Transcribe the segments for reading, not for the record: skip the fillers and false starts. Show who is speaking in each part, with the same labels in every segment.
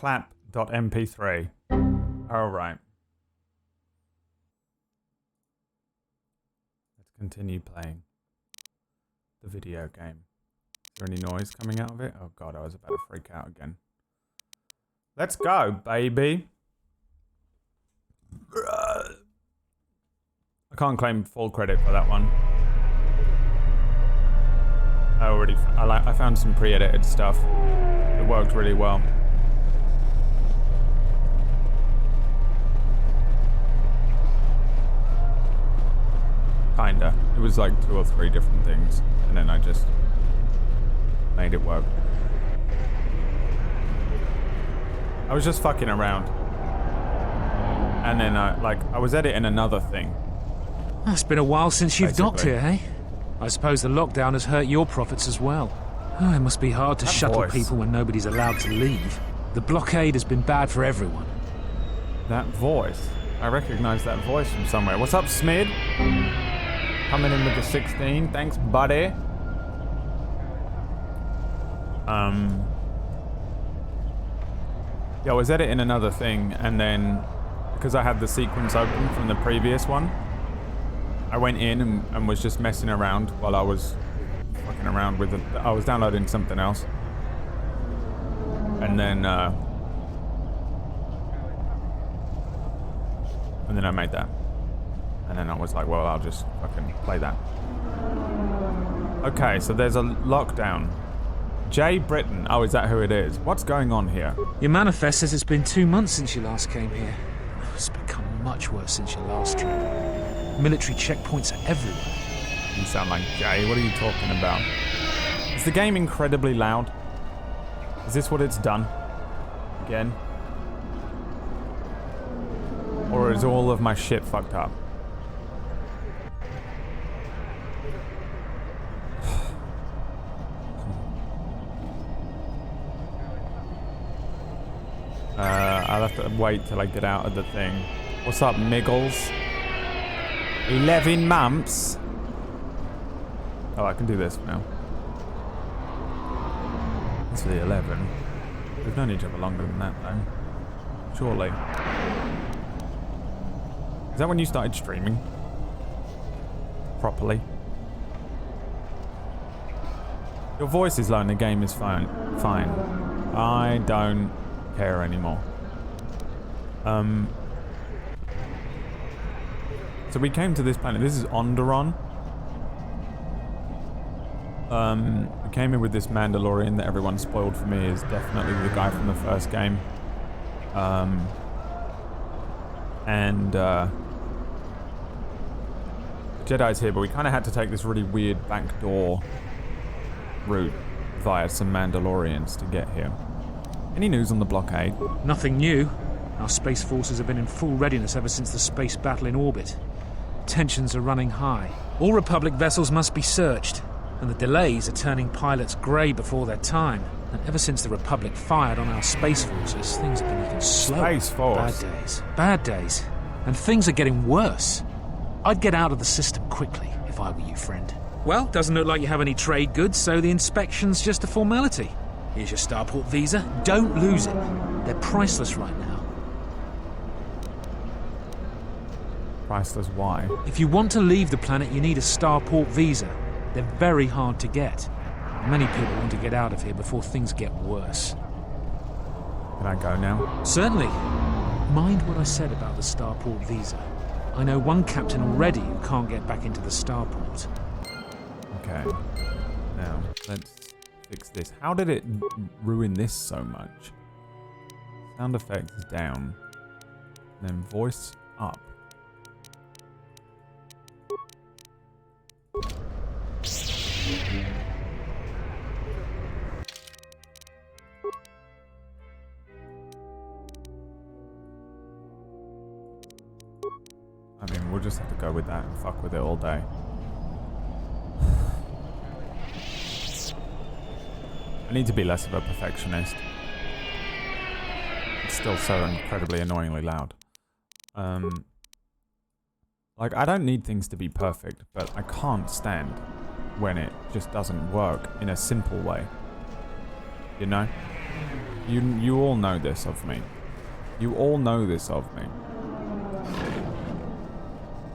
Speaker 1: clap.mp3. Alright. Let's continue playing the video game. Is there any noise coming out of it? Oh god, I was about to freak out again. Let's go, baby. I can't claim full credit for that one. I found some pre-edited stuff. It worked really well. Kinda. It was like 2 or 3 different things, and then I just made it work. I was just fucking around. And then I was editing another thing.
Speaker 2: It's been a while since you've docked here, eh? I suppose the lockdown has hurt your profits as well. Oh, it must be hard to shuttle people when nobody's allowed to leave. The blockade has been bad for everyone.
Speaker 1: That voice. I recognize that voice from somewhere. What's up, Smid? Coming in with the 16. Thanks, buddy. Yeah, I was editing another thing, and then because I had the sequence open from the previous one, I went in and was just messing around while I was fucking around with it. I was downloading something else. And then I made that. And then I was like, well, I'll just fucking play that. Okay, so there's a lockdown. Jay Britton. Oh, is that who it is? What's going on here?
Speaker 2: Your manifest says it's been 2 months since you last came here. It's become much worse since your last trip. Military checkpoints are everywhere.
Speaker 1: You sound like Jay. What are you talking about? Is the game incredibly loud? Is this what it's done? Again? Or is all of my shit fucked up? I'll have to wait till I get out of the thing. What's up, Miggles? 11 months? Oh, I can do this now. That's the 11. We've known each other longer than that, though. Surely. Is that when you started streaming? Properly? Your voice is low and the game is fine. I don't care anymore. So we came to this planet. This is Onderon. We came in with this Mandalorian that everyone spoiled for me is definitely the guy from the first game. Jedi's here, but we kind of had to take this really weird backdoor route via some Mandalorians to get here. Any news on the blockade?
Speaker 2: Nothing new. Our space forces have been in full readiness ever since the space battle in orbit. Tensions are running high. All Republic vessels must be searched, and the delays are turning pilots grey before their time. And ever since the Republic fired on our space forces, things have been even slower.
Speaker 1: Space Force?
Speaker 2: Bad days. And things are getting worse. I'd get out of the system quickly, if I were you, friend. Well, doesn't look like you have any trade goods, so the inspection's just a formality. Here's your starport visa. Don't lose it. They're priceless right now.
Speaker 1: Priceless why?
Speaker 2: If you want to leave the planet, you need a starport visa. They're very hard to get. Many people want to get out of here before things get worse.
Speaker 1: Can I go now?
Speaker 2: Certainly. Mind what I said about the starport visa. I know one captain already who can't get back into the starport.
Speaker 1: Okay. Now, let's fix this. How did it ruin this so much? Sound effects down. Then voice up. I mean, we'll just have to go with that and fuck with it all day. I need to be less of a perfectionist. It's still so incredibly annoyingly loud. Like, I don't need things to be perfect, but I can't stand when it just doesn't work in a simple way. You know? You all know this of me. You all know this of me.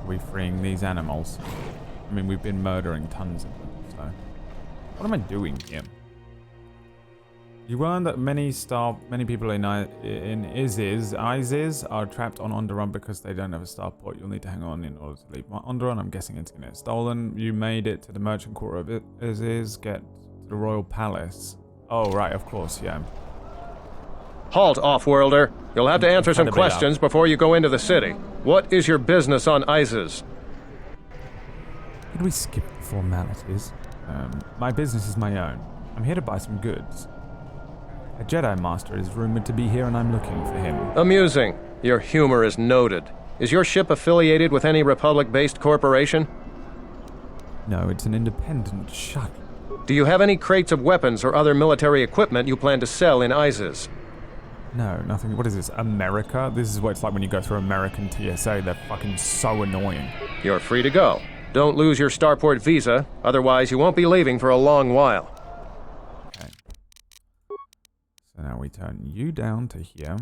Speaker 1: Are we freeing these animals? I mean, we've been murdering tons of them, so... What am I doing here? You learn that many people in Isis are trapped on Onderon because they don't have a starport. You'll need to hang on in order to leave. Onderon, I'm guessing it's going to get stolen. You made it to the merchant quarter of Isis. Get to the royal palace. Oh, right, of course, yeah.
Speaker 3: Halt, off-worlder. You'll have to answer some questions before you go into the city. What is your business on Isis?
Speaker 1: Could we skip the formalities? My business is my own. I'm here to buy some goods. A Jedi Master is rumored to be here and I'm looking for him.
Speaker 3: Amusing. Your humor is noted. Is your ship affiliated with any Republic-based corporation?
Speaker 1: No, it's an independent shuttle.
Speaker 3: Do you have any crates of weapons or other military equipment you plan to sell in Isis?
Speaker 1: No, nothing. What is this? America? This is what it's like when you go through American TSA. They're fucking so annoying.
Speaker 3: You're free to go. Don't lose your starport visa, otherwise you won't be leaving for a long while.
Speaker 1: Okay. So now we turn you down to here.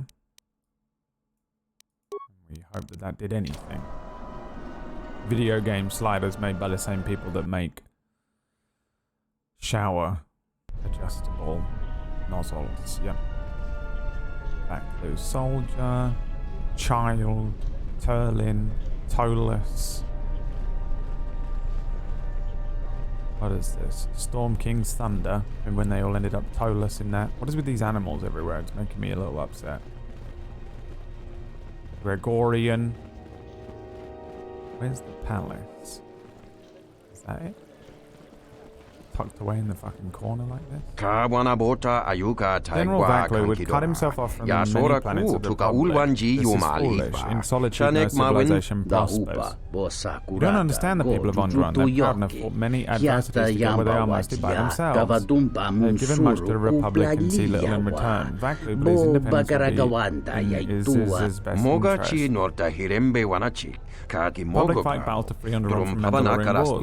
Speaker 1: We hope that that did anything. Video game sliders made by the same people that make shower adjustable nozzles. Yep. Back blue soldier, child, Turlin, Tolus. What is this? Storm King's Thunder. And when they all ended up Tolus in that. What is with these animals everywhere? It's making me a little upset. Gregorian. Where's the palace? Is that it? Tucked away in the fucking corner like this? General Vaclo would cut himself off from the many planets of the Republic. This is foolish. In solitude, no civilization prospers. You don't understand the people of Onderon. They're proud and have fought many adversities to get where they are mostly by themselves. They've given much to the Republic and see little in return. Vaclo believes independence is his best interest. Public fight battle to free Onderon from Mandalorian wars.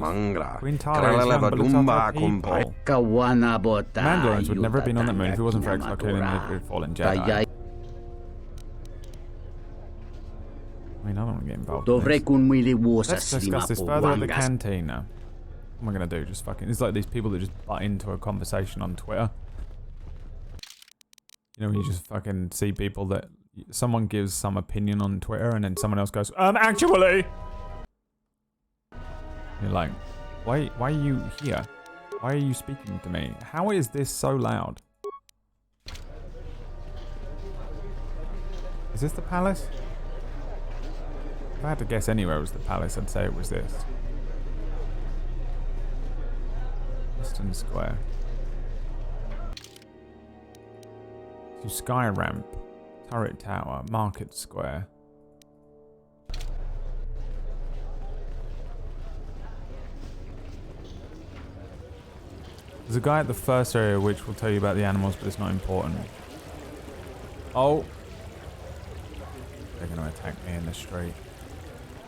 Speaker 1: Queen Tara is young, but looks after people. Mandalorians would never have been on that moon if it wasn't for executing the fallen Jedi. I mean, I don't want to get involved in this. Let's discuss this further at the cantina. What am I going to do? Just fucking... It's like these people that just butt into a conversation on Twitter. You know, when you just fucking see people that... Someone gives some opinion on Twitter and then someone else goes, actually! You're like, why are you here? Why are you speaking to me? How is this so loud? Is this the palace? If I had to guess anywhere it was the palace, I'd say it was this. Western Square. To Sky Ramp. Turret Tower. Market Square. There's a guy at the first area which will tell you about the animals, but it's not important. Oh. They're going to attack me in the street.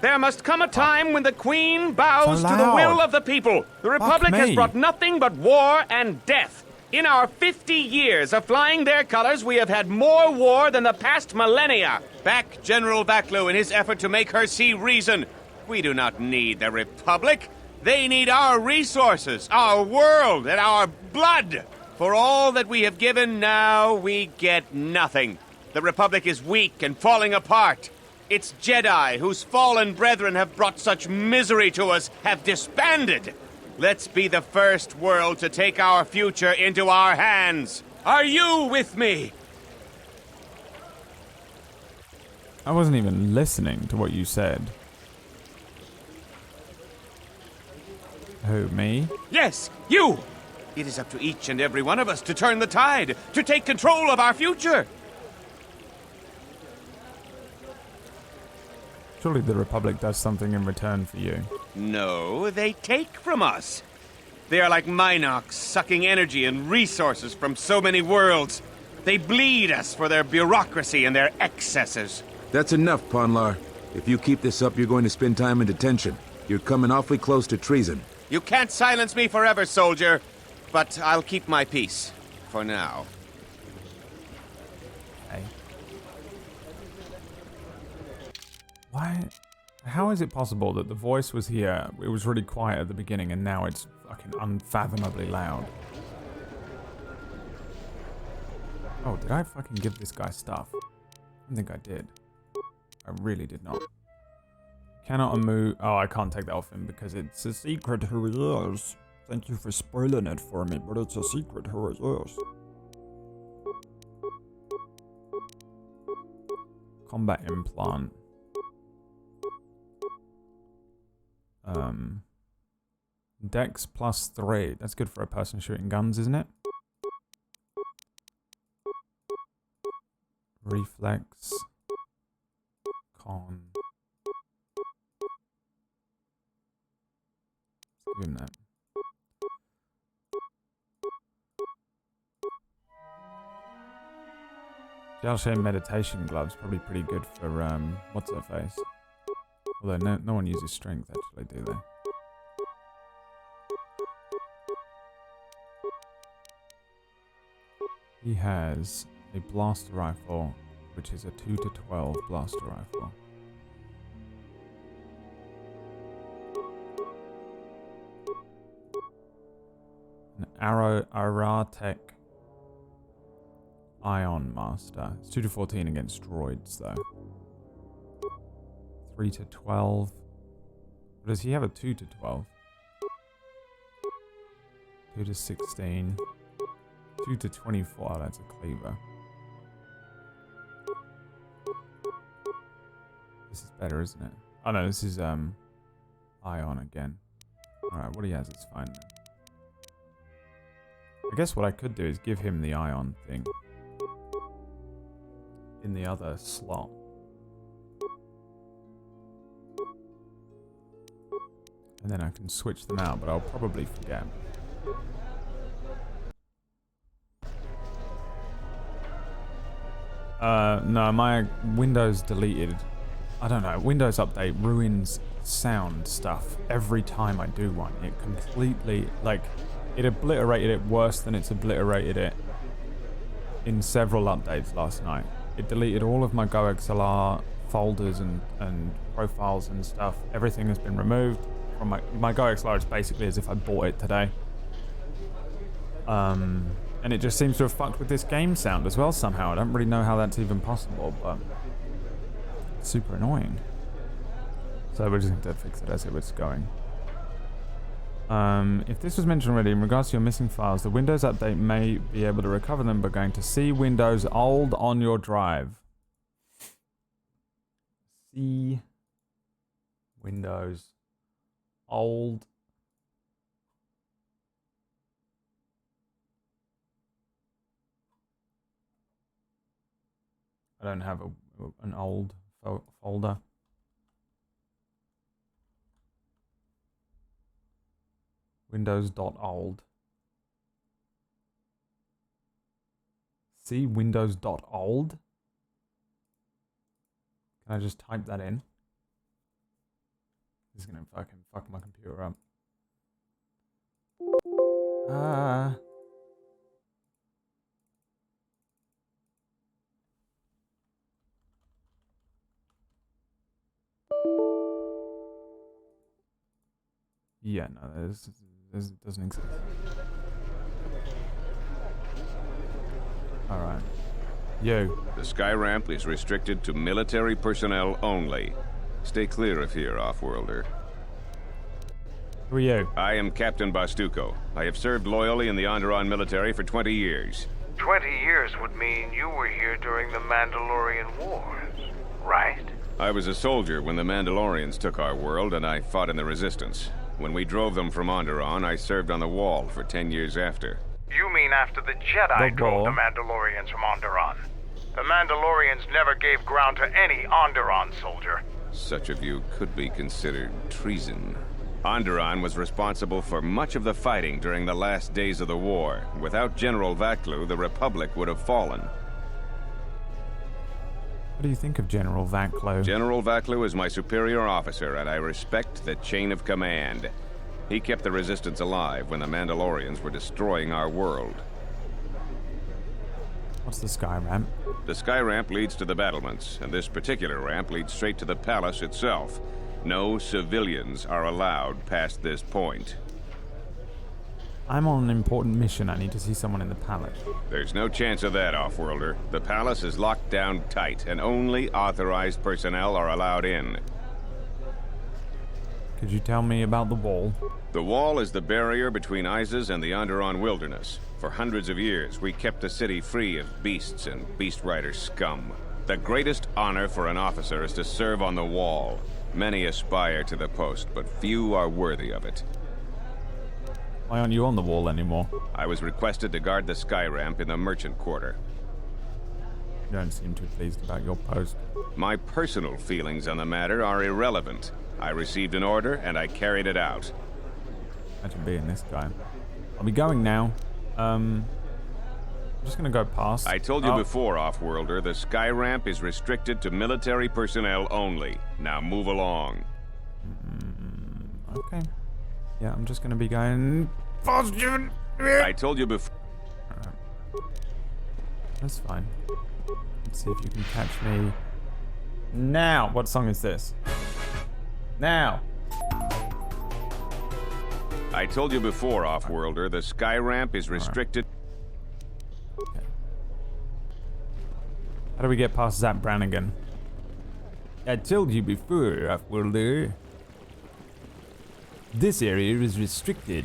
Speaker 4: There must come a time when the Queen bows to the will of the people. The Republic has brought nothing but war and death. In our 50 years of flying their colors, we have had more war than the past millennia. Back General Vaclo in his effort to make her see reason. We do not need the Republic. They need our resources, our world, and our blood. For all that we have given, now we get nothing. The Republic is weak and falling apart. Its Jedi, whose fallen brethren have brought such misery to us, have disbanded. Let's be the first world to take our future into our hands. Are you with me?
Speaker 1: I wasn't even listening to what you said. Who, me?
Speaker 4: Yes, you! It is up to each and every one of us to turn the tide, to take control of our future.
Speaker 1: Surely the Republic does something in return for you.
Speaker 4: No, they take from us. They are like Minox, sucking energy and resources from so many worlds. They bleed us for their bureaucracy and their excesses.
Speaker 5: That's enough, Ponlar. If you keep this up, you're going to spend time in detention. You're coming awfully close to treason.
Speaker 4: You can't silence me forever, soldier. But I'll keep my peace. For now.
Speaker 1: Okay. Why? How is it possible that the voice was here, it was really quiet at the beginning, and now it's fucking unfathomably loud? Oh, did I fucking give this guy stuff? I don't think I did. I really did not. Cannot move. Oh, I can't take that off him because it's a secret who he is. Thank you for spoiling it for me, but it's a secret who he is. Combat implant. Dex +3. That's good for a person shooting guns, isn't it? Reflex. Con. Let's give him that. Gel shade meditation gloves, probably pretty good for what's her face. Although no one uses strength actually, do they? He has a blaster rifle, which is a 2-12 blaster rifle. An Aratech Ion Master. It's 2-14 against droids, though. 3-12. But does he have a 2-12? 2-16. 2-24. Oh, that's a cleaver. This is better, isn't it? Oh no, this is Ion again. Alright, what he has is fine then. I guess what I could do is give him the Ion thing in the other slot. And then I can switch them out, but I'll probably forget. No, my Windows deleted. I don't know, Windows Update ruins sound stuff every time I do one. It completely, like, it obliterated it worse than it's obliterated it in several updates last night. It deleted all of my GoXLR folders and profiles and stuff. Everything has been removed from my GoXLR. Is basically as if I bought it today. And it just seems to have fucked with this game sound as well somehow. I don't really know how that's even possible, but it's super annoying. So we're just going to fix it as it was going. If this was mentioned already, in regards to your missing files, the Windows Update may be able to recover them by going to See Windows Old on your drive. See Windows Old. I don't have an old folder. Windows.old. See Windows.old? Can I just type that in? This is gonna fucking fuck my computer up. Yeah, no, this doesn't exist. Alright. You.
Speaker 6: The sky ramp is restricted to military personnel only. Stay clear of here, Offworlder.
Speaker 1: Who are you?
Speaker 6: I am Captain Bastuco. I have served loyally in the Onderon military for 20 years.
Speaker 7: 20 years would mean you were here during the Mandalorian Wars, right?
Speaker 6: I was a soldier when the Mandalorians took our world, and I fought in the Resistance. When we drove them from Onderon, I served on the Wall for 10 years after.
Speaker 7: You mean after the Jedi drove the Mandalorians from Onderon? The Mandalorians never gave ground to any Onderon soldier.
Speaker 6: Such a view could be considered treason. Onderon was responsible for much of the fighting during the last days of the war. Without General Vaklu, the Republic would have fallen.
Speaker 1: What do you think of General Vaklu?
Speaker 6: General Vaklu is my superior officer, and I respect the chain of command. He kept the Resistance alive when the Mandalorians were destroying our world.
Speaker 1: What's the sky ramp?
Speaker 6: The sky ramp leads to the battlements, and this particular ramp leads straight to the palace itself. No civilians are allowed past this point.
Speaker 1: I'm on an important mission. I need to see someone in the palace.
Speaker 6: There's no chance of that, Offworlder. The palace is locked down tight, and only authorized personnel are allowed in.
Speaker 1: Could you tell me about the wall?
Speaker 6: The wall is the barrier between Isis and the Onderon wilderness. For hundreds of years, we kept the city free of beasts and beast rider scum. The greatest honor for an officer is to serve on the wall. Many aspire to the post, but few are worthy of it.
Speaker 1: Why aren't you on the wall anymore?
Speaker 6: I was requested to guard the sky ramp in the merchant quarter.
Speaker 1: You don't seem too pleased about your post.
Speaker 6: My personal feelings on the matter are irrelevant. I received an order, and I carried it out.
Speaker 1: Imagine being this guy. I'll be going now. I'm just gonna go past.
Speaker 6: I told you before, Offworlder, the sky ramp is restricted to military personnel only. Now move along.
Speaker 1: Okay. Yeah, I'm just gonna be going past you.
Speaker 6: I told you before.
Speaker 1: That's fine. Let's see if you can catch me. Now! What song is this? Now!
Speaker 6: I told you before, Offworlder, the sky ramp is restricted.
Speaker 1: Okay. How do we get past Zap Brannigan? I told you before, Offworlder. This area is restricted.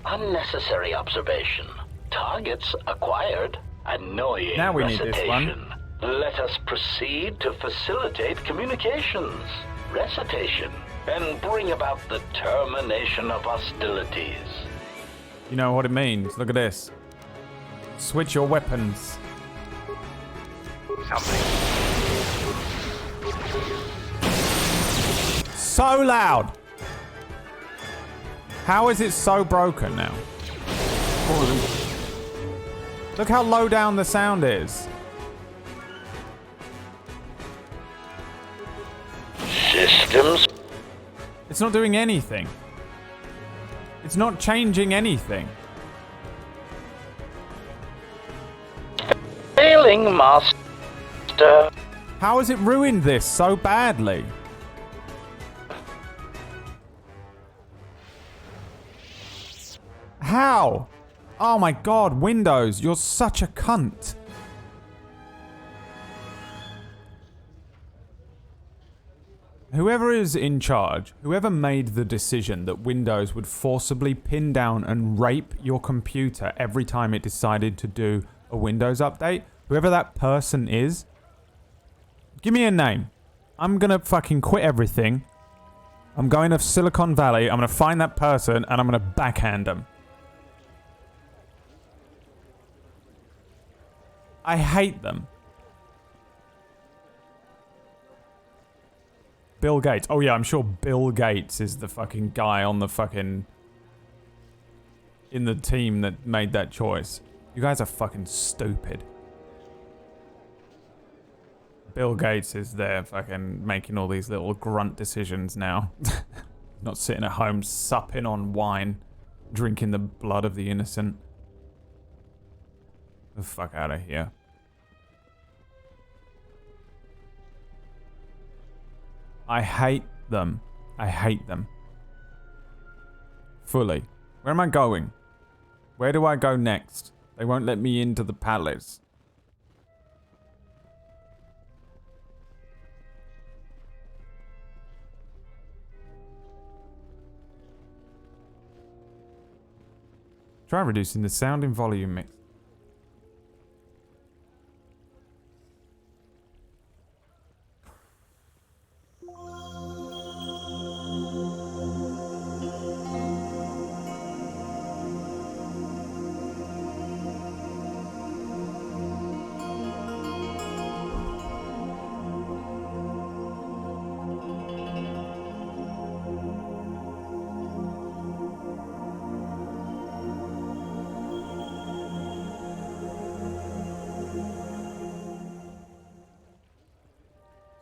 Speaker 8: Unnecessary observation. Targets acquired. Annoying
Speaker 1: Now we need
Speaker 8: recitation.
Speaker 1: this one.
Speaker 8: Let us proceed to facilitate communications, recitation, and bring about the termination of hostilities.
Speaker 1: You know what it means. Look at this. Switch your weapons. So loud. How is it so broken now? Look how low down the sound is.
Speaker 8: Systems.
Speaker 1: It's not doing anything. It's not changing anything.
Speaker 8: Failing, master.
Speaker 1: How has it ruined this so badly? How? Oh my god, Windows, you're such a cunt. Whoever is in charge, whoever made the decision that Windows would forcibly pin down and rape your computer every time it decided to do a Windows update, whoever that person is, give me a name. I'm gonna fucking quit everything. I'm going to Silicon Valley, I'm gonna find that person, and I'm gonna backhand them. I hate them. Bill Gates. Oh yeah, I'm sure Bill Gates is the fucking guy on the fucking... in the team that made that choice. You guys are fucking stupid. Bill Gates is there fucking making all these little grunt decisions now. Not sitting at home supping on wine, drinking the blood of the innocent. The fuck out of here. I hate them. I hate them. Fully. Where am I going? Where do I go next? They won't let me into the palace. Try reducing the sound and volume mix.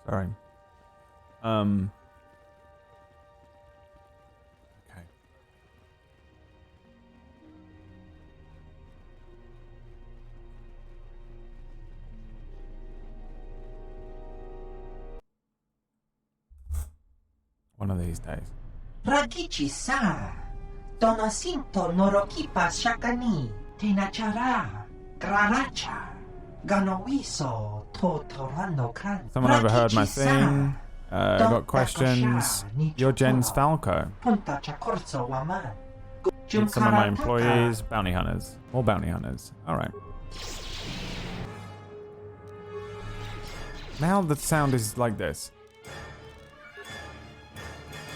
Speaker 1: Sorry. Okay. One of these days.
Speaker 9: Ragichi sa. Donasinto norokipa shakani. Tinachara. Graracha. Ganowiso totorano kan.
Speaker 1: Someone overheard my thing. Got questions. You're Jens Falco.
Speaker 9: Punta chakorso waman.
Speaker 1: Need some of my employees. Bounty hunters. More bounty hunters. Alright. Now the sound is like this.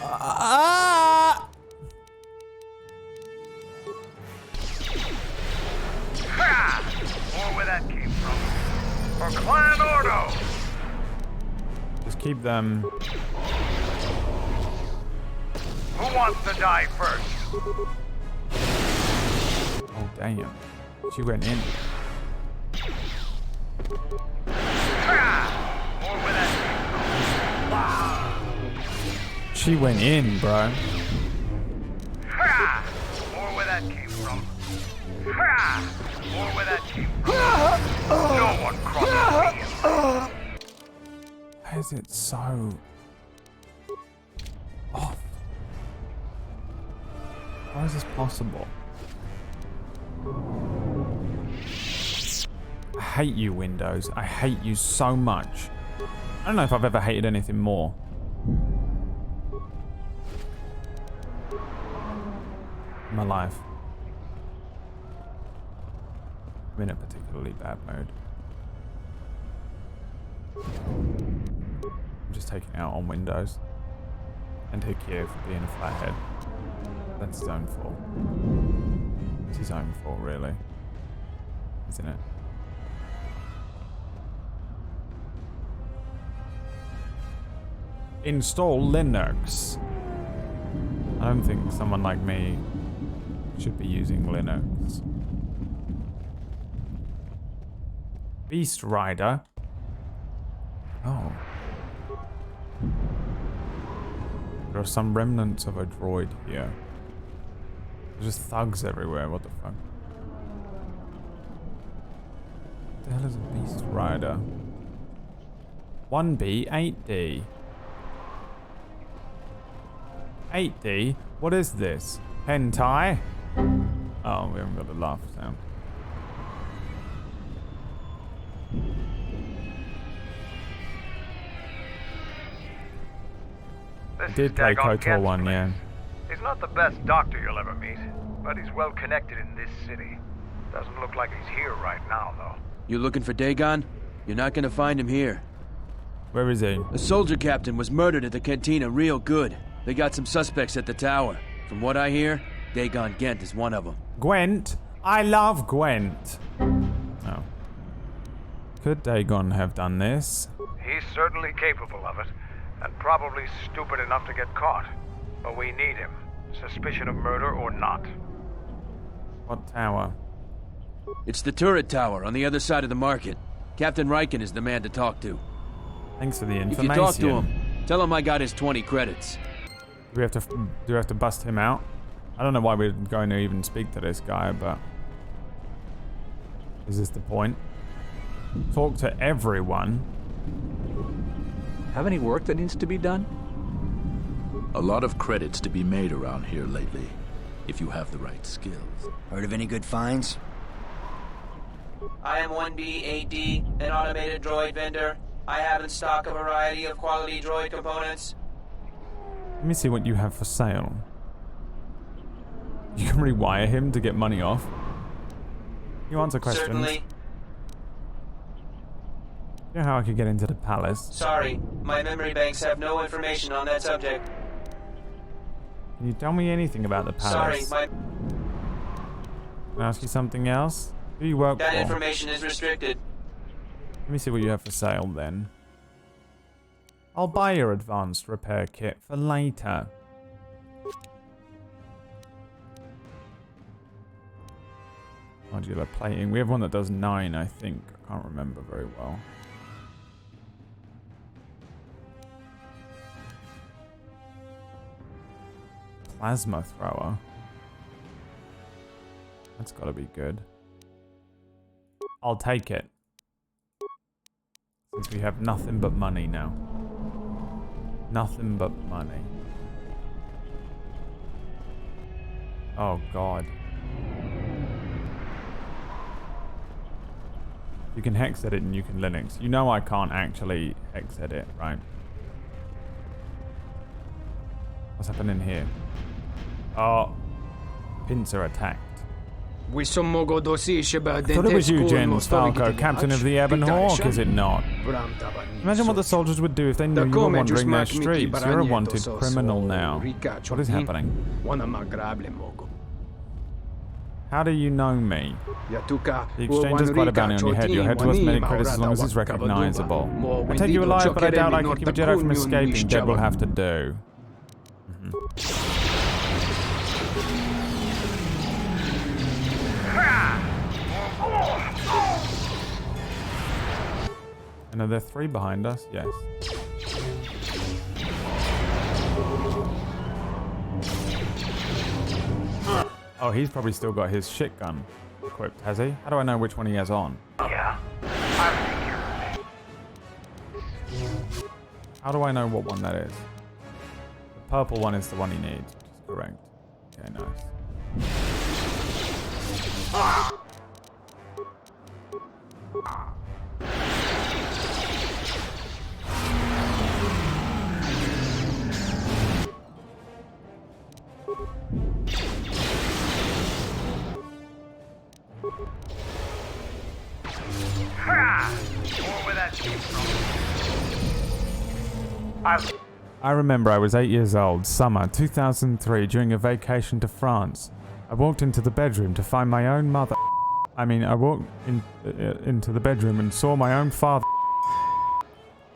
Speaker 7: Ha! Or where that came from. For Clan Ordo!
Speaker 1: Just keep them.
Speaker 7: Who wants to die first?
Speaker 1: Oh, damn. She went in.
Speaker 7: Or where that came from.
Speaker 1: She went in, bro.
Speaker 7: Or where that came from. Or where that came from. No one crosses me.
Speaker 1: Why is it so off? How is this possible? I hate you, Windows. I hate you so much. I don't know if I've ever hated anything more. In my life. I'm in a particularly bad mood. I'm just taking it out on Windows. And Hikir for being a flathead. That's his own fault. It's his own fault, really. Isn't it? Install Linux. I don't think someone like me should be using Linux. Beast Rider. Oh. There are some remnants of a droid here. There's just thugs everywhere, what the fuck? What the hell is a Beast Rider? 1B, 8D. 8D? What is this? Hentai? Oh, we haven't got the laugh sound. I did play Kotor 1, yeah.
Speaker 7: He's not the best doctor you'll ever meet, but he's well connected in this city. Doesn't look like he's here right now, though.
Speaker 10: You looking for Dagon? You're not gonna find him here.
Speaker 1: Where is he?
Speaker 10: A soldier captain was murdered at the cantina real good. They got some suspects at the tower. From what I hear, Dagon Gent is one of them.
Speaker 1: Gwent? I love Gwent. Oh. Could Dagon have done this?
Speaker 7: He's certainly capable of it, and probably stupid enough to get caught. But we need him, suspicion of murder or not.
Speaker 1: What tower?
Speaker 10: It's the turret tower on the other side of the market. Captain Riken is the man to talk to.
Speaker 1: Thanks for the information.
Speaker 10: If you talk to him, tell him I got his 20 credits.
Speaker 1: Do we have to bust him out? I don't know why we're going to even speak to this guy, but is this the point? Talk to everyone.
Speaker 11: Have any work that needs to be done?
Speaker 12: A lot of credits to be made around here lately, if you have the right skills.
Speaker 13: Heard of any good finds?
Speaker 14: I am 1B8D, an automated droid vendor. I have in stock a variety of quality droid components.
Speaker 1: Let me see what you have for sale. You can rewire him to get money off. You answer questions.
Speaker 14: Certainly.
Speaker 1: You know how I could get into the palace?
Speaker 14: Sorry, my memory banks have no information on that subject.
Speaker 1: Can you tell me anything about the palace?
Speaker 14: Sorry,
Speaker 1: Can I ask you something else? Who do you work for?
Speaker 14: that information is restricted.
Speaker 1: Let me see what you have for sale then. I'll buy your advanced repair kit for later. Modular plating. We have one that does 9, I think. I can't remember very well. Plasma thrower. That's gotta be good. I'll take it. Since we have nothing but money now. Nothing but money. Oh god. You can hex edit and you can Linux. You know I can't actually hex edit, right? What's happening here? Oh, pincer attacked. I thought it was you, Jens Falco, captain of the Ebon Hawk, is it not? Imagine what the soldiers would do if they knew you were wandering their streets. You're a wanted criminal now. What is happening? How do you know me? The exchange has quite a bounty on your head. Your head's worth many credits as long as it's recognizable. I take you alive, but I doubt I can keep a Jedi from escaping. Jed will have to do. And are there 3 behind us? Yes. Oh, he's probably still got his shit gun equipped, has he? How do I know which one he has on?
Speaker 7: Yeah.
Speaker 1: How do I know what one that is? The purple one is the one he needs, which is correct. Okay, nice. I remember I was 8 years old, summer 2003, during a vacation to France. I walked into the bedroom to find my own mother. I walked into the bedroom and saw my own father.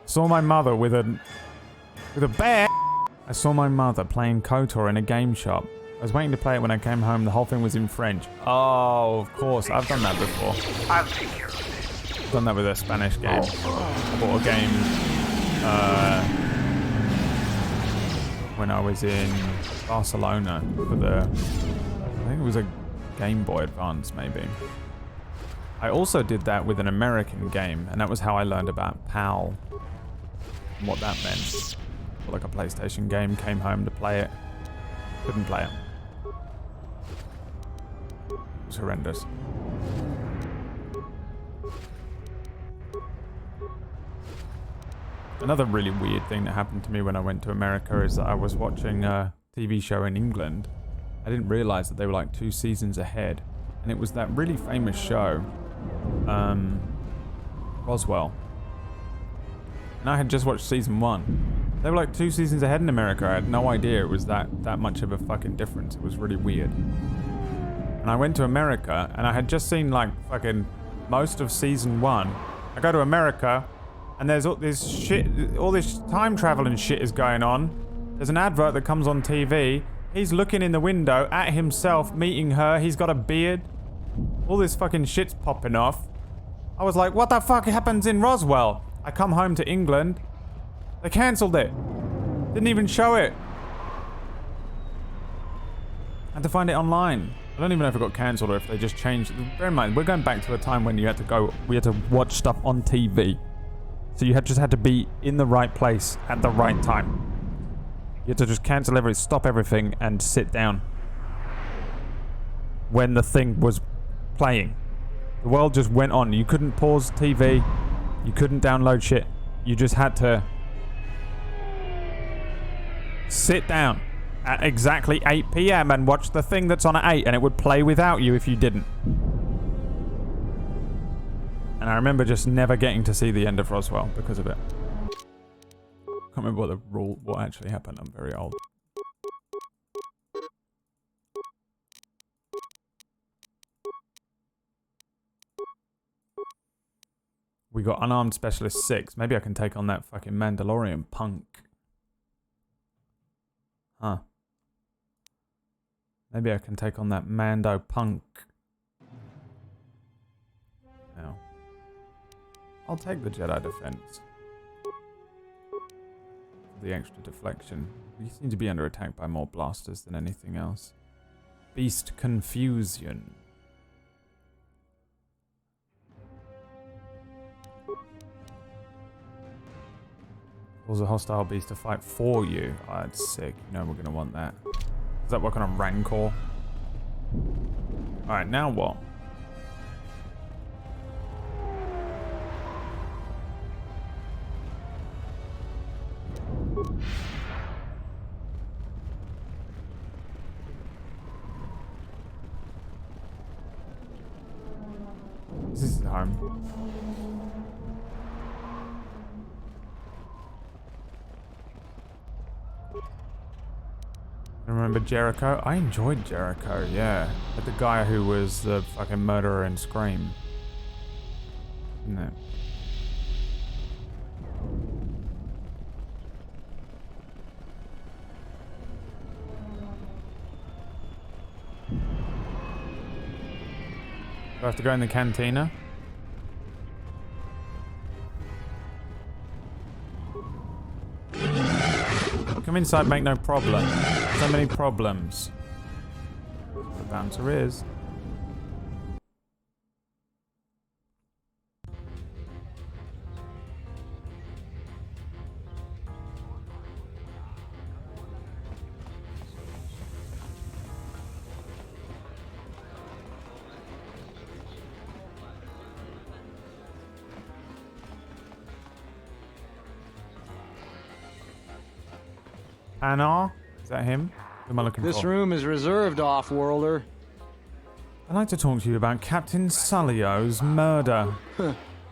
Speaker 1: Saw my mother with a bear. I saw my mother playing Kotor in a game shop. I was waiting to play it when I came home. The whole thing was in French. Oh, of course. I've done that before.
Speaker 7: I'll take care of this.
Speaker 1: I've done that with a Spanish game. I bought a game when I was in Barcelona for I think it was a Game Boy Advance, maybe. I also did that with an American game, and that was how I learned about PAL and what that meant. Like a PlayStation game, came home to play it, couldn't play it. It was horrendous. Another really weird thing that happened to me when I went to America is that I was watching a TV show in England. I didn't realize that they were like 2 seasons ahead. And it was that really famous show, Roswell. And I had just watched season 1. They were like 2 seasons ahead in America. I had no idea it was that much of a fucking difference. It was really weird. And I went to America and I had just seen like fucking most of season 1. I go to America and there's all this shit, all this time travel and shit is going on. There's an advert that comes on TV. He's looking in the window at himself, meeting her. He's got a beard. All this fucking shit's popping off. I was like, what the fuck happens in Roswell? I come home to England. They cancelled it. Didn't even show it. I had to find it online. I don't even know if it got cancelled or if they just changed. Bear in mind, we're going back to a time when we had to watch stuff on TV. So you just had to be in the right place at the right time. You had to just cancel everything, stop everything, and sit down when the thing was playing. The world just went on. You couldn't pause TV. You couldn't download shit. You just had to sit down at exactly 8 p.m. and watch the thing that's on at 8, and it would play without you if you didn't. And I remember just never getting to see the end of Roswell because of it. Can't remember what actually happened. I'm very old. We got unarmed specialist 6. Maybe I can take on that fucking Mandalorian punk. Huh. Maybe I can take on that Mando punk. Now. I'll take the Jedi defense. The extra deflection. We seem to be under attack by more blasters than anything else. Beast confusion. Cause a hostile beast to fight for you. Oh, that's sick. You know we're gonna want that. Does that work on a Rancor? Alright, now what? This is home. Remember Jericho? I enjoyed Jericho, yeah. But the guy who was the fucking murderer in Scream. Isn't it? Do I have to go in the cantina? Come inside, make no problem. So many problems. The bouncer is. Anna? Is that him? Who am I looking
Speaker 13: This
Speaker 1: for?
Speaker 13: room is reserved, off-worlder.
Speaker 1: I'd like to talk to you about Captain Sullio's murder.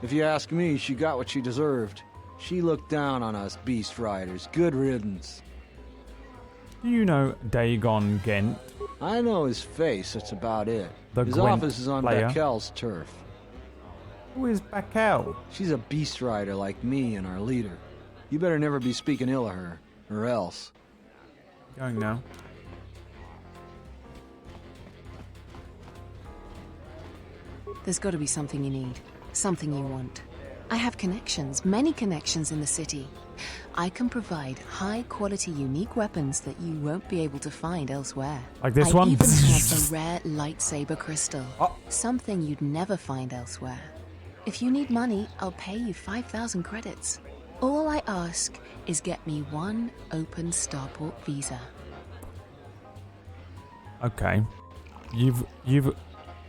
Speaker 13: If you ask me, she got what she deserved. She looked down on us beast riders. Good riddance.
Speaker 1: Do you know Dagon Gent?
Speaker 13: I know his face, that's about it.
Speaker 1: The
Speaker 13: His
Speaker 1: Gwent
Speaker 13: office is on
Speaker 1: player.
Speaker 13: Bakel's turf.
Speaker 1: Who is Bakel?
Speaker 13: She's a beast rider like me and our leader. You better never be speaking ill of her, or else.
Speaker 1: Going now.
Speaker 15: There's got to be something you need. Something you want. I have connections, many connections in the city. I can provide high-quality, unique weapons that you won't be able to find elsewhere.
Speaker 1: Like this
Speaker 15: I
Speaker 1: one?
Speaker 15: even have a rare lightsaber crystal. Something you'd never find elsewhere. If you need money, I'll pay you 5,000 credits. All I ask is get me one open starport visa.
Speaker 1: Okay. You've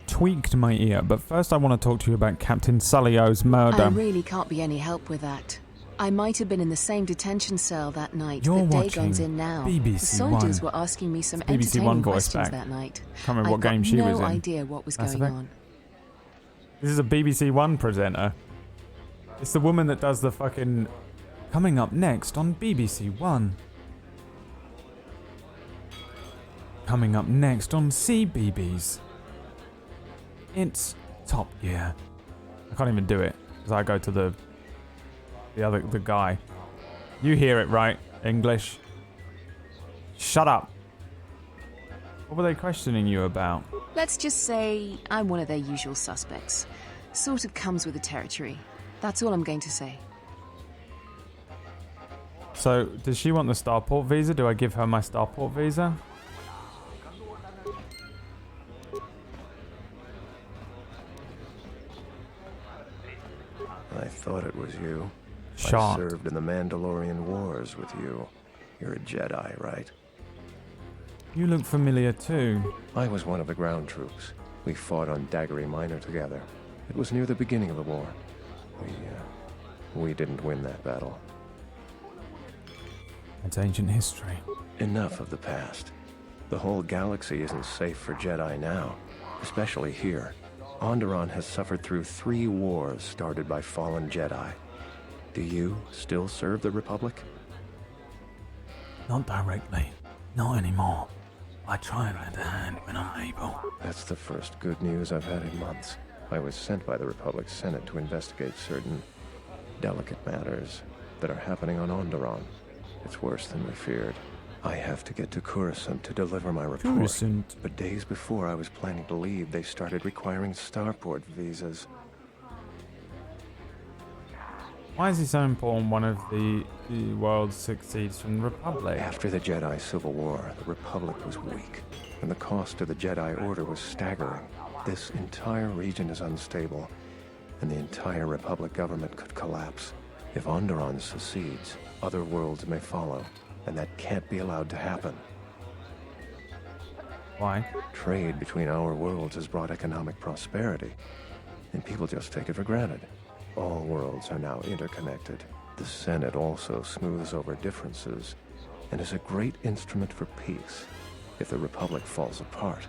Speaker 1: tweaked my ear, but first I want to talk to you about Captain Sullio's murder.
Speaker 15: I really can't be any help with that. I might have been in the same detention cell that night
Speaker 1: You're
Speaker 15: that
Speaker 1: watching
Speaker 15: Dagon's in now.
Speaker 1: BBC
Speaker 15: The soldiers
Speaker 1: One.
Speaker 15: were asking me some
Speaker 1: It's BBC
Speaker 15: entertaining
Speaker 1: One voice
Speaker 15: questions
Speaker 1: back.
Speaker 15: that night.
Speaker 1: Can't remember what
Speaker 15: I've got
Speaker 1: game she was in.
Speaker 15: no idea what was
Speaker 1: Mass
Speaker 15: going
Speaker 1: Effect?
Speaker 15: on.
Speaker 1: This is a BBC One presenter. It's the woman that does the fucking... Coming up next on BBC One. Coming up next on CBeebies. It's Top Gear. I can't even do it because I go to the guy. You hear it right, English. Shut up. What were they questioning you about?
Speaker 15: Let's just say I'm one of their usual suspects. Sort of comes with the territory. That's all I'm going to say.
Speaker 1: So, does she want the starport visa? Do I give her my starport visa?
Speaker 3: I thought it was you.
Speaker 1: Shocked.
Speaker 3: I served in the Mandalorian Wars with you. You're a Jedi, right?
Speaker 1: You look familiar too.
Speaker 3: I was one of the ground troops. We fought on Daggery Minor together. It was near the beginning of the war. We didn't win that battle.
Speaker 1: It's ancient history.
Speaker 3: Enough of the past. The whole galaxy isn't safe for Jedi now, especially here. Onderon has suffered through 3 wars started by fallen Jedi. Do you still serve the Republic?
Speaker 1: Not directly. Not anymore. I try and lend a hand when I'm able.
Speaker 3: That's the first good news I've had in months. I was sent by the Republic Senate to investigate certain delicate matters that are happening on Onderon. It's worse than we feared. I have to get to Coruscant to deliver my report.
Speaker 1: Coruscant.
Speaker 3: But days before I was planning to leave, they started requiring starport visas.
Speaker 1: Why is he so important one of the world succeeds from the Republic?
Speaker 3: After the Jedi Civil War, the Republic was weak, and the cost to the Jedi Order was staggering. This entire region is unstable, and the entire Republic government could collapse. If Onderon secedes, other worlds may follow, and that can't be allowed to happen.
Speaker 1: Why?
Speaker 3: Trade between our worlds has brought economic prosperity, and people just take it for granted. All worlds are now interconnected. The Senate also smooths over differences and is a great instrument for peace. If the Republic falls apart,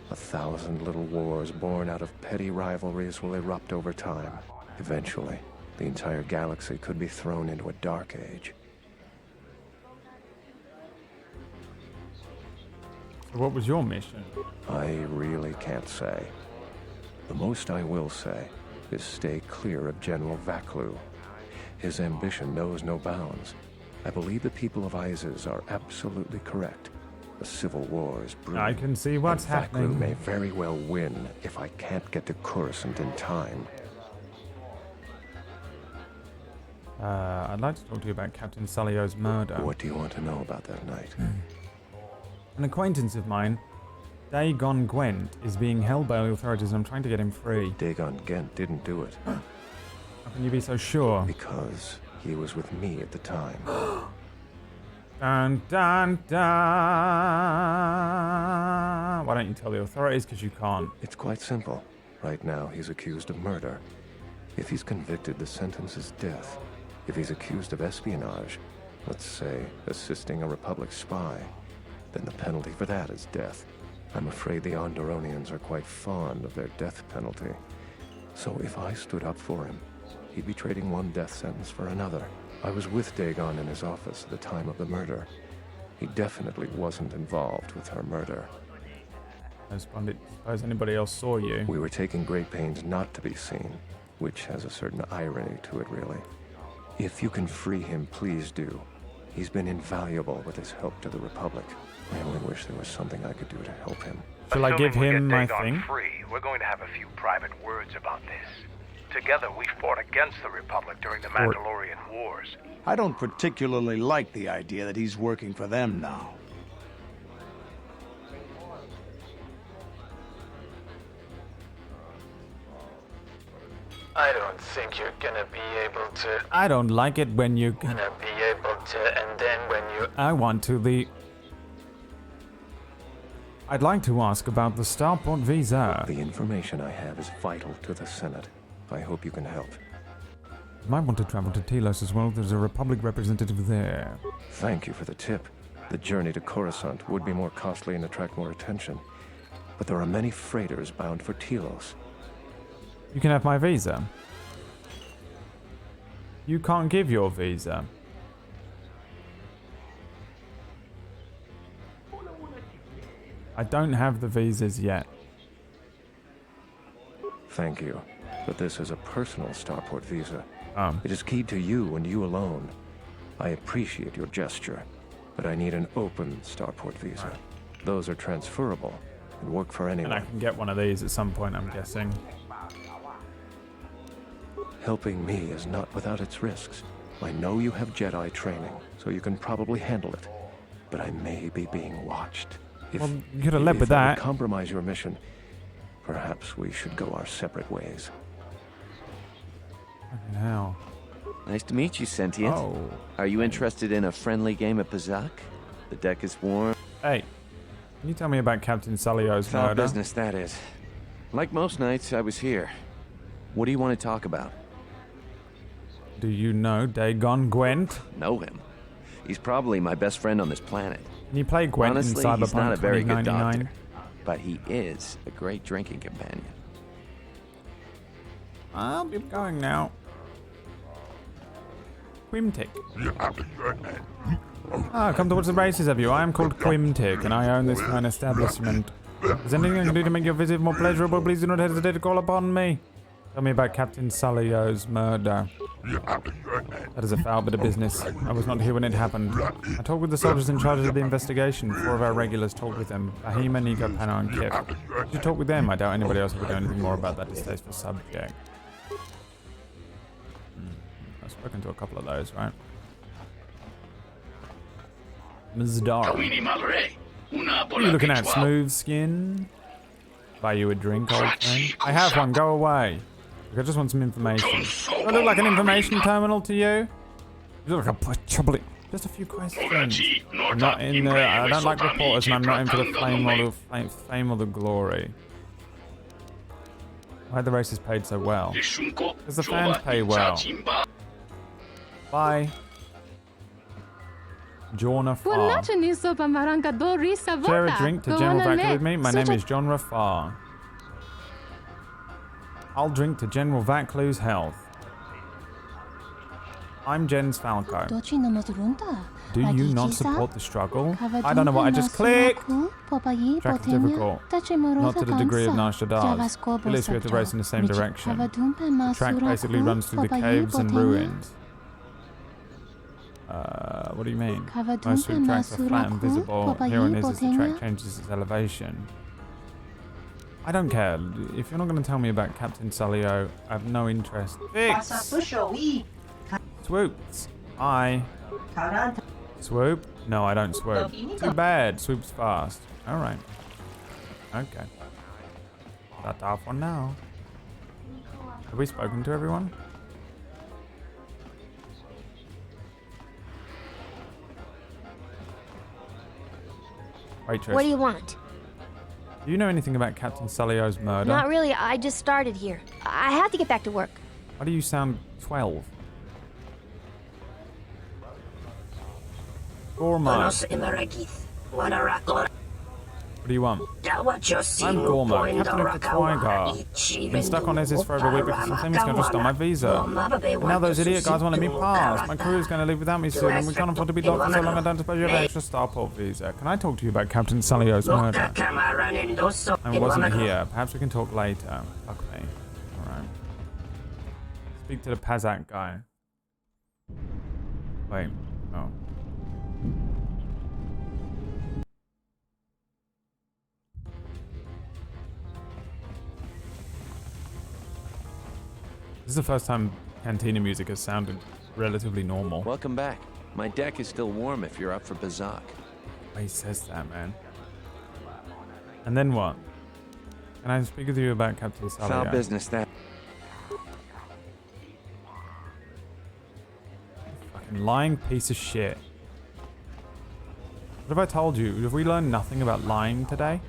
Speaker 3: 1,000 little wars born out of petty rivalries will erupt over time. Eventually, the entire galaxy could be thrown into a dark age.
Speaker 1: So what was your mission?
Speaker 3: I really can't say. The most I will say is stay clear of General Vaklu. His ambition knows no bounds. I believe the people of Isis are absolutely correct. A civil war is brewing.
Speaker 1: I can see what's happening.
Speaker 3: Vaklu may very well win if I can't get to Coruscant in time.
Speaker 1: I'd like to talk to you about Captain Salio's murder.
Speaker 3: What do you want to know about that night?
Speaker 1: An acquaintance of mine, Dagon Gwent, is being held by the authorities and I'm trying to get him free.
Speaker 3: Dagon Gwent didn't do it.
Speaker 1: How can you be so sure?
Speaker 3: Because he was with me at the time.
Speaker 1: Dun, dun, dun. Why don't you tell the authorities? Because you can't.
Speaker 3: It's quite simple. Right now, he's accused of murder. If he's convicted, the sentence is death. If he's accused of espionage, let's say assisting a Republic spy, then the penalty for that is death. I'm afraid the Onderonians are quite fond of their death penalty. So if I stood up for him, he'd be trading one death sentence for another. I was with Dagon in his office at the time of the murder. He definitely wasn't involved with her murder.
Speaker 1: I suppose anybody else saw you.
Speaker 3: We were taking great pains not to be seen, which has a certain irony to it, really. If you can free him, please do. He's been invaluable with his help to the Republic. I only wish there was something I could do to help him.
Speaker 1: Shall I give him my thing?
Speaker 7: Free, we're going to have a few private words about this. Together, we fought against the Republic during the Mandalorian Wars.
Speaker 16: I don't particularly like the idea that he's working for them now.
Speaker 17: I don't think you're gonna be able to...
Speaker 1: I don't like it when you...
Speaker 17: Gonna be able to, and then when you...
Speaker 1: I want to the... I'd like to ask about the Starport visa.
Speaker 3: The information I have is vital to the Senate. I hope you can help.
Speaker 1: You might want to travel to Telos as well. There's a Republic representative there.
Speaker 3: Thank you for the tip. The journey to Coruscant would be more costly and attract more attention. But there are many freighters bound for Telos.
Speaker 1: You can have my visa. You can't give your visa. I don't have the visas yet.
Speaker 3: Thank you. But this is a personal Starport visa.
Speaker 1: It
Speaker 3: is keyed to you and you alone. I appreciate your gesture, but I need an open Starport visa. Those are transferable and work for anyone.
Speaker 1: And I can get one of these at some point, I'm guessing.
Speaker 3: Helping me is not without its risks. I know you have Jedi training, so you can probably handle it. But I may be being watched.
Speaker 1: Well, you could have led with that.
Speaker 3: If I compromise your mission, perhaps we should go our separate ways.
Speaker 1: Now.
Speaker 18: Nice to meet you, Sentient.
Speaker 1: Oh.
Speaker 18: Are you interested in a friendly game of Pazak? The deck is warm.
Speaker 1: Hey, can you tell me about Captain Salio's
Speaker 18: Foul
Speaker 1: murder?
Speaker 18: business, that is. Like most nights, I was here. What do you want to talk about?
Speaker 1: Do you know Dagon Gwent?
Speaker 18: Know him. He's probably my best friend on this planet.
Speaker 1: Can you play Gwent
Speaker 18: Honestly,
Speaker 1: in Cyberpunk
Speaker 18: he's not a very good
Speaker 1: 2099?
Speaker 18: doctor, but he is a great drinking companion.
Speaker 1: I'll be going now. Quimtic. Come to watch the races of you. I am called Quimtic, and I own this fine establishment. Is there anything I can do to make your visit more pleasurable? Please do not hesitate to call upon me. Tell me about Captain Salio's murder. That is a foul bit of business. I was not here when it happened. I talked with the soldiers in charge of the investigation. 4 of our regulars talked with them. Bahima, Nico, Pano, and Kip. Did you talk with them? I doubt anybody else would know anything more about that distasteful subject. I've spoken to a couple of those, right? Ms. Dar. What are you looking at, smooth skin? Buy you a drink, old friend? I have one, go away. Look, I just want some information. Do I look like an information terminal to you? You look like a Just a few questions. I'm not in the. I don't like reporters, and I'm not in for the fame or the glory. Why are the races paid so well? Because the fans pay well. Bye. John Rafar. Share a drink to General Vaca with me. My name is John Rafar. I'll drink to General Vaclu's health. I'm Jens Falco. Do you not support the struggle? I don't know what I just clicked. Track is difficult. Not to the degree of Nostradamus. At least we have to race in the same direction. The track basically runs through the caves and ruins. What do you mean? Most sweep tracks are flat and visible. Here on is as the track changes its elevation. I don't care. If you're not going to tell me about Captain Salio, I have no interest. Fix! Swoops. Swoop? No, I don't swoop. Too bad. Swoop's fast. Alright. Okay. That's off one now. Have we spoken to everyone? Waitress.
Speaker 19: What do you want?
Speaker 1: Do you know anything about Captain Salio's murder?
Speaker 19: Not really. I just started here. I have to get back to work.
Speaker 1: Why do you sound 12? Gorma. What do you want? I'm Gorma, captain of the Twigar. Been stuck on Isis for over a week because some things going to stop my visa. And now those idiot guys won't let me pass. My crew is going to leave without me soon, and we can't afford to be locked for so long. I don't suppose you have an extra starport visa. Can I talk to you about Captain Salio's murder? I wasn't here. Perhaps we can talk later. Fuck me. Alright. Speak to the Pazak guy. Wait. Oh. This is the first time Cantina music has sounded relatively normal.
Speaker 18: Welcome back. My deck is still warm if you're up for Bazak.
Speaker 1: He says that, man. And then what? Can I speak with you about Captain Salio?
Speaker 18: Foul business, that.
Speaker 1: Fucking lying piece of shit. What have I told you? Have we learned nothing about lying today?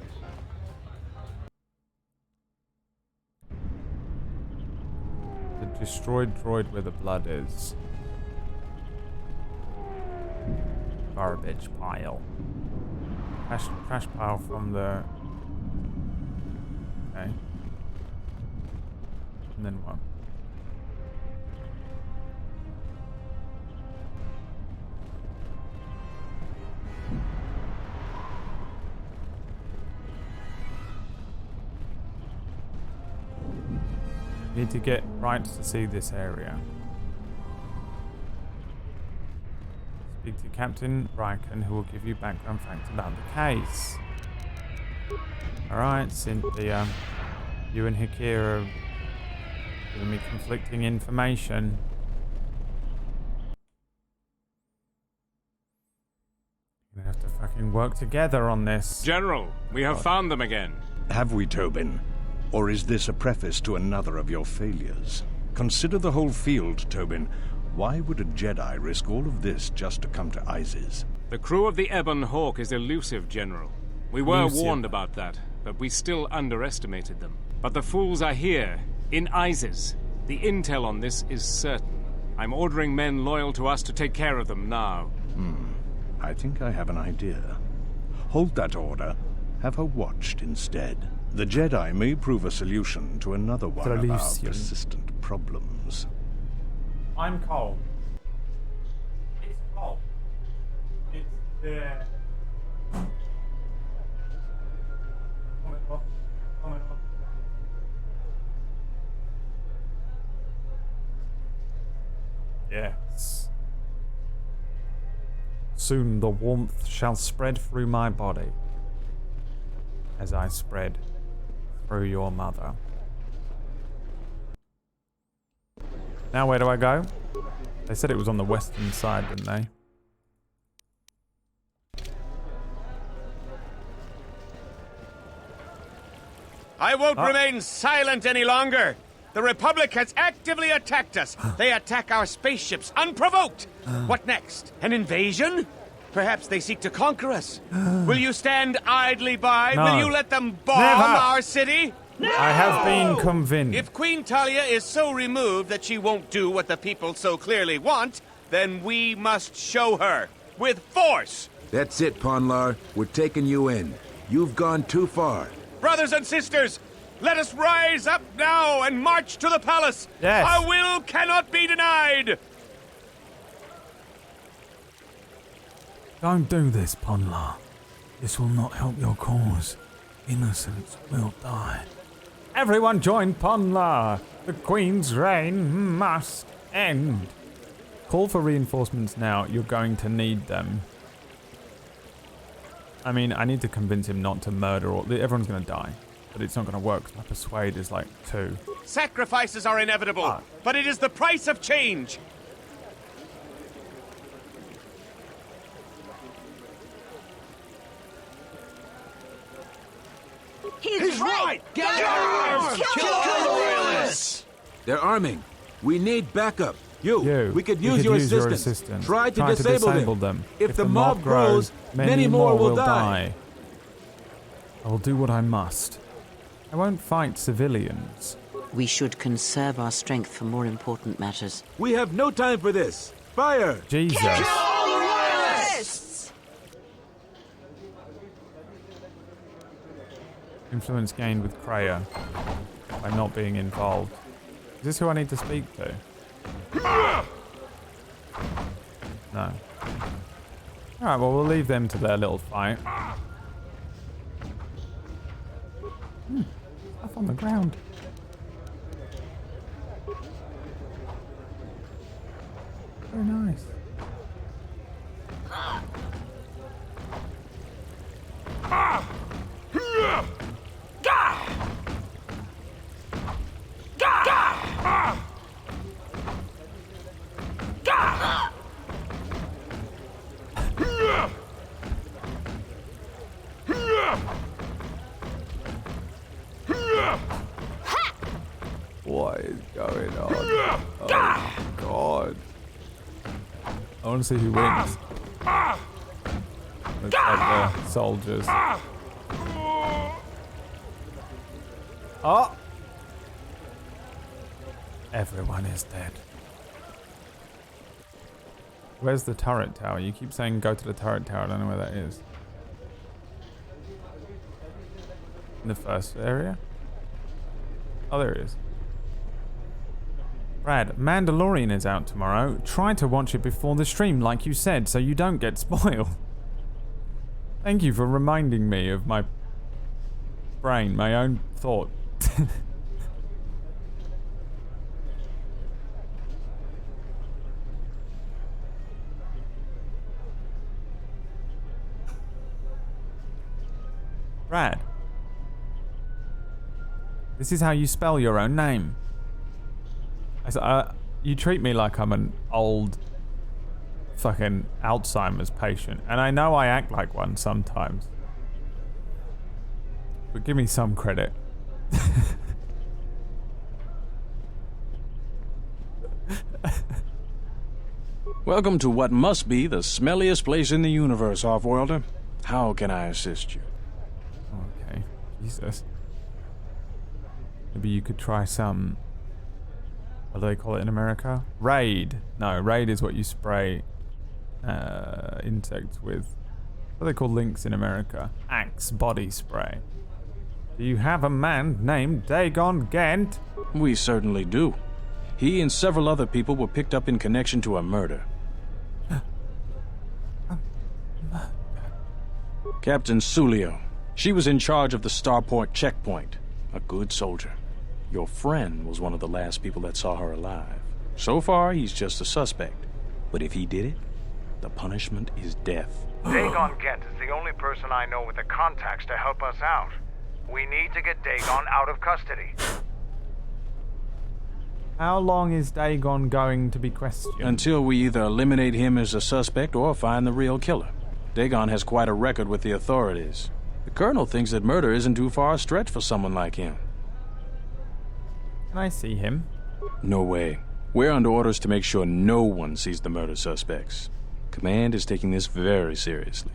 Speaker 1: Destroyed droid where the blood is. Garbage pile. Trash pile from the... Okay. And then what? Need to get right to see this area. Speak to Captain Riken, who will give you background facts about the case. Alright, Cynthia. You and Hikira are giving me conflicting information. We're gonna have to fucking work together on this.
Speaker 20: General, we have found them again.
Speaker 21: Have we, Tobin? Or is this a preface to another of your failures? Consider the whole field, Tobin. Why would a Jedi risk all of this just to come to Isis?
Speaker 20: The crew of the Ebon Hawk is elusive, General. We were warned about that, but we still underestimated them. But the fools are here, in Isis. The intel on this is certain. I'm ordering men loyal to us to take care of them now.
Speaker 21: I think I have an idea. Hold that order. Have her watched instead. The Jedi may prove a solution to another one of our persistent problems.
Speaker 1: I'm cold. It's cold. It's there. Yes. Soon the warmth shall spread through my body, as I spread through your mother. Now where do I go? They said it was on the western side, didn't they?
Speaker 4: I won't remain silent any longer. The Republic has actively attacked us. They attack our spaceships unprovoked. What next? An invasion? Perhaps they seek to conquer us. Will you stand idly by?
Speaker 1: No.
Speaker 4: Will you let them bomb
Speaker 1: Never.
Speaker 4: our city?
Speaker 1: I have been convinced.
Speaker 4: If Queen Talia is so removed that she won't do what the people so clearly want, then we must show her with force.
Speaker 5: That's it, Ponlar. We're taking you in. You've gone too far.
Speaker 4: Brothers and sisters, let us rise up now and march to the palace.
Speaker 1: Yes.
Speaker 4: Our will cannot be denied.
Speaker 1: Don't do this, Ponlar. This will not help your cause. Innocents will die. Everyone join Ponlar. The Queen's reign must end. Call for reinforcements now. You're going to need them. I mean, I need to convince him not to murder all... Everyone's going to die. But it's not going to work because my persuade is like 2.
Speaker 4: Sacrifices are inevitable, but it is the price of change.
Speaker 2: He's right!
Speaker 5: Kill the Royalists! They're arming. We need backup. We could use your assistance. Try to disable them. If the mob grows, many more will die.
Speaker 1: I will do what I must. I won't fight civilians.
Speaker 22: We should conserve our strength for more important matters.
Speaker 5: We have no time for this. Fire!
Speaker 1: Jesus.
Speaker 2: Kill all the Royalists!
Speaker 1: Influence gained with Kreia by not being involved. Is this who I need to speak to? No. Alright, well, we'll leave them to their little fight. Stuff on the ground. Very nice. What is going on? Oh, God. I want to see who wins. Looks like the soldiers. Oh! Everyone is dead. Where's the turret tower? You keep saying go to the turret tower. I don't know where that is. In the first area? Oh, there it is. Brad, Mandalorian is out tomorrow. Try to watch it before the stream, like you said, so you don't get spoiled. Thank you for reminding me of my brain, my own thought. Brad. This is how you spell your own name. You treat me like I'm an old fucking Alzheimer's patient. And I know I act like one sometimes. But give me some credit.
Speaker 23: Welcome to what must be the smelliest place in the universe, Offworlder. How can I assist you?
Speaker 1: Okay. Jesus. Maybe you could try some... What do they call it in America? Raid. No, Raid is what you spray insects with. What do they call lynx in America? Axe body spray. Do you have a man named Dagon Gent?
Speaker 23: We certainly do. He and several other people were picked up in connection to a murder. Captain Sulio. She was in charge of the Starport checkpoint. A good soldier. Your friend was one of the last people that saw her alive. So far, he's just a suspect. But if he did it, the punishment is death.
Speaker 7: Dagon Gent is the only person I know with the contacts to help us out. We need to get Dagon out of custody.
Speaker 1: How long is Dagon going to be questioned?
Speaker 23: Until we either eliminate him as a suspect or find the real killer. Dagon has quite a record with the authorities. The Colonel thinks that murder isn't too far a stretch for someone like him.
Speaker 1: Can I see him?
Speaker 23: No way. We're under orders to make sure no one sees the murder suspects. Command is taking this very seriously.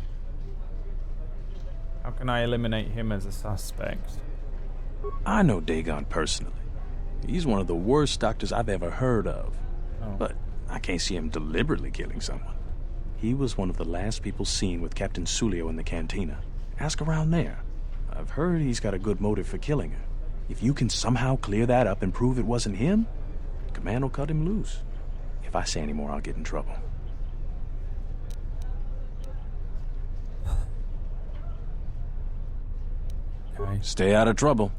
Speaker 1: How can I eliminate him as a suspect?
Speaker 23: I know Dagon personally. He's one of the worst doctors I've ever heard of.
Speaker 1: Oh.
Speaker 23: But I can't see him deliberately killing someone. He was one of the last people seen with Captain Sulio in the cantina. Ask around there. I've heard he's got a good motive for killing her. If you can somehow clear that up and prove it wasn't him, Command will cut him loose. If I say any more, I'll get in trouble.
Speaker 1: Okay.
Speaker 23: Stay out of trouble.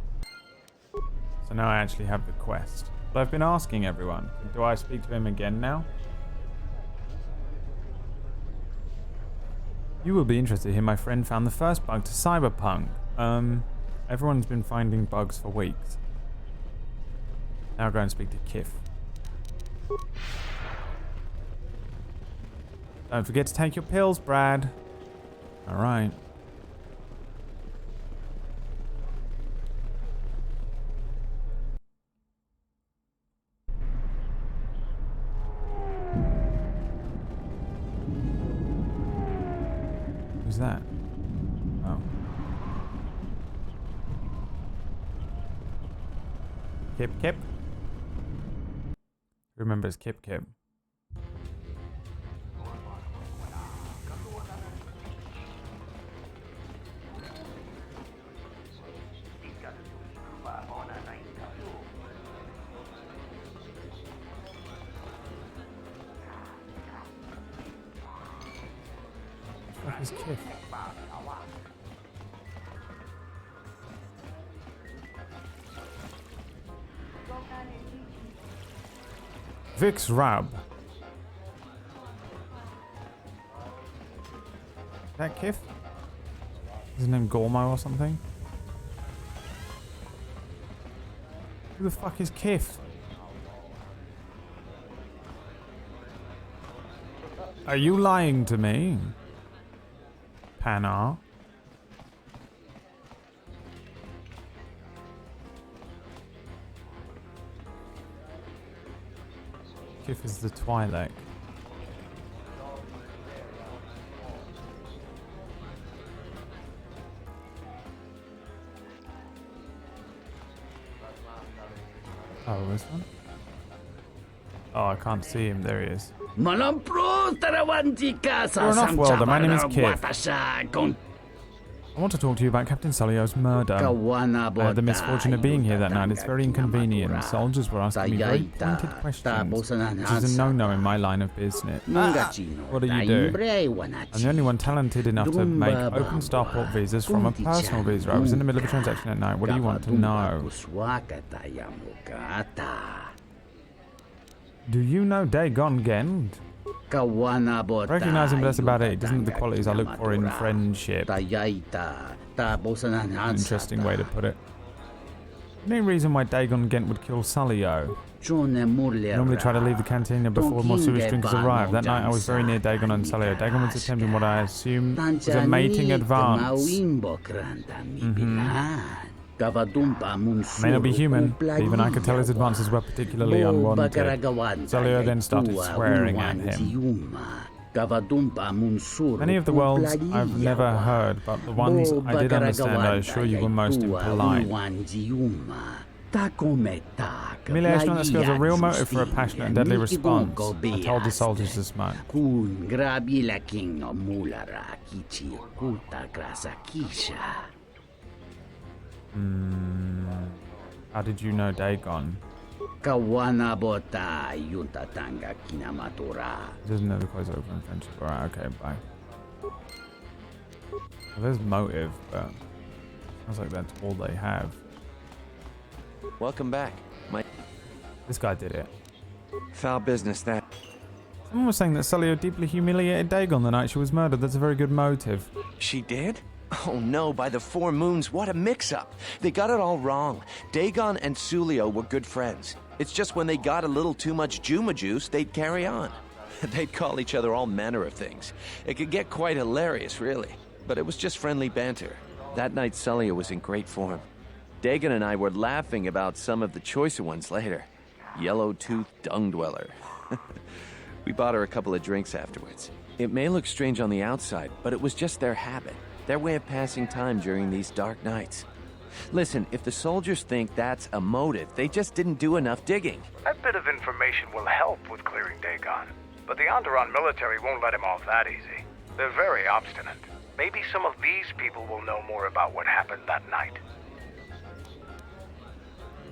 Speaker 1: So now I actually have the quest. But I've been asking everyone. Do I speak to him again now? You will be interested here. My friend found the first bug to Cyberpunk. Everyone's been finding bugs for weeks. Now go and speak to Kif. Don't forget to take your pills, Brad. Alright. Who's that? Oh. Kip. Remembers Kip. What is Kip? Vix Rab. Is that Kif? Is his name Gormo or something? Who the fuck is Kif? Are you lying to me? Panar? Kif is the Twi'lek. Oh, this one? Oh, I can't see him. There he is. Sure enough, Welder. My name is Kif. I want to talk to you about Captain Sulio's murder. I had the misfortune of being here that night. It's very inconvenient. Soldiers were asking me very pointed questions, which is a no-no in my line of business. What do you do? I'm the only one talented enough to make open starport visas from a personal visa. I was in the middle of a transaction at night. What do you want to know? Do you know Dagon Gent? Recognize him, but that's about it. He doesn't have the qualities I look for in friendship. Interesting way to put it. Any reason why Dagon Gent would kill Sulio? Normally try to leave the cantina before more sewage drinkers arrive. That night I was very near Dagon and Sulio. Dagon was attempting what I assume was a mating advance. May not be human, but even I could tell his advances were particularly unwanted. Sulio then started swearing at him. Many of the words I've never heard, but the ones I did understand I assure you were most impolite. Humiliation on the skills a real motive for a passionate and deadly response. I told the soldiers as much. How did you know Dagon? Doesn't know the close open friendship. Alright, okay, bye. Well, there's motive, but sounds like that's all they have.
Speaker 18: Welcome back.
Speaker 1: This guy did it.
Speaker 18: Foul business, that.
Speaker 1: Someone was saying that Sulio deeply humiliated Dagon the night she was murdered. That's a very good motive.
Speaker 18: She did? Oh no, by the 4 moons, what a mix-up. They got it all wrong. Dagon and Sulio were good friends. It's just when they got a little too much Juma juice, they'd carry on. They'd call each other all manner of things. It could get quite hilarious, really. But it was just friendly banter. That night, Sulio was in great form. Dagon and I were laughing about some of the choicer ones later. Yellow-toothed dung dweller. We bought her a couple of drinks afterwards. It may look strange on the outside, but it was just their habit, their way of passing time during these dark nights. Listen, if the soldiers think that's a motive, they just didn't do enough digging.
Speaker 7: That bit of information will help with clearing Dagon, but the Onderon military won't let him off that easy. They're very obstinate. Maybe some of these people will know more about what happened that night.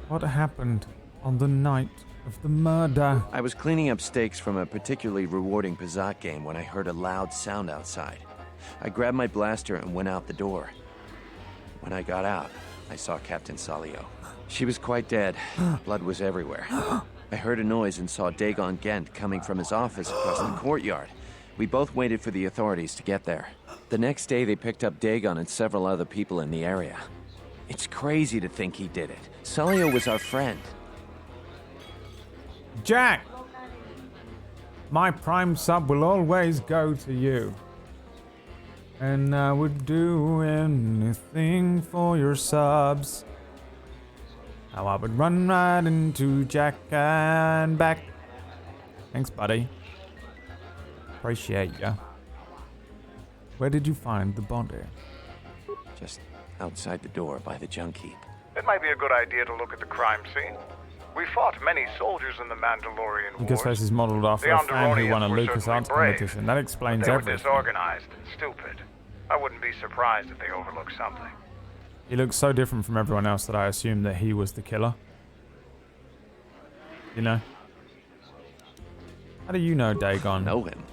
Speaker 1: What happened on the night of the murder?
Speaker 18: I was cleaning up stakes from a particularly rewarding Pizat game when I heard a loud sound outside. I grabbed my blaster and went out the door. When I got out, I saw Captain Salio. She was quite dead. Blood was everywhere. I heard a noise and saw Dagon Gent coming from his office across the courtyard. We both waited for the authorities to get there. The next day, they picked up Dagon and several other people in the area. It's crazy to think he did it. Salio was our friend.
Speaker 1: Jack! My prime sub will always go to you. And I would do anything for your subs. Now I would run right into Jack and back. Thanks, buddy. Appreciate ya. Where did you find the body?
Speaker 18: Just outside the door by the junk heap.
Speaker 7: It might be a good idea to look at the crime scene. We fought many soldiers in the Mandalorian Wars.
Speaker 1: Lucas is modeled after a fan who won a LucasArts competition. That explains
Speaker 7: they were
Speaker 1: everything.
Speaker 7: Disorganized and stupid. I wouldn't be surprised if they overlooked something.
Speaker 1: He looks so different from everyone else that I assumed that he was the killer. You know? How do you know Dagon?
Speaker 18: Know him?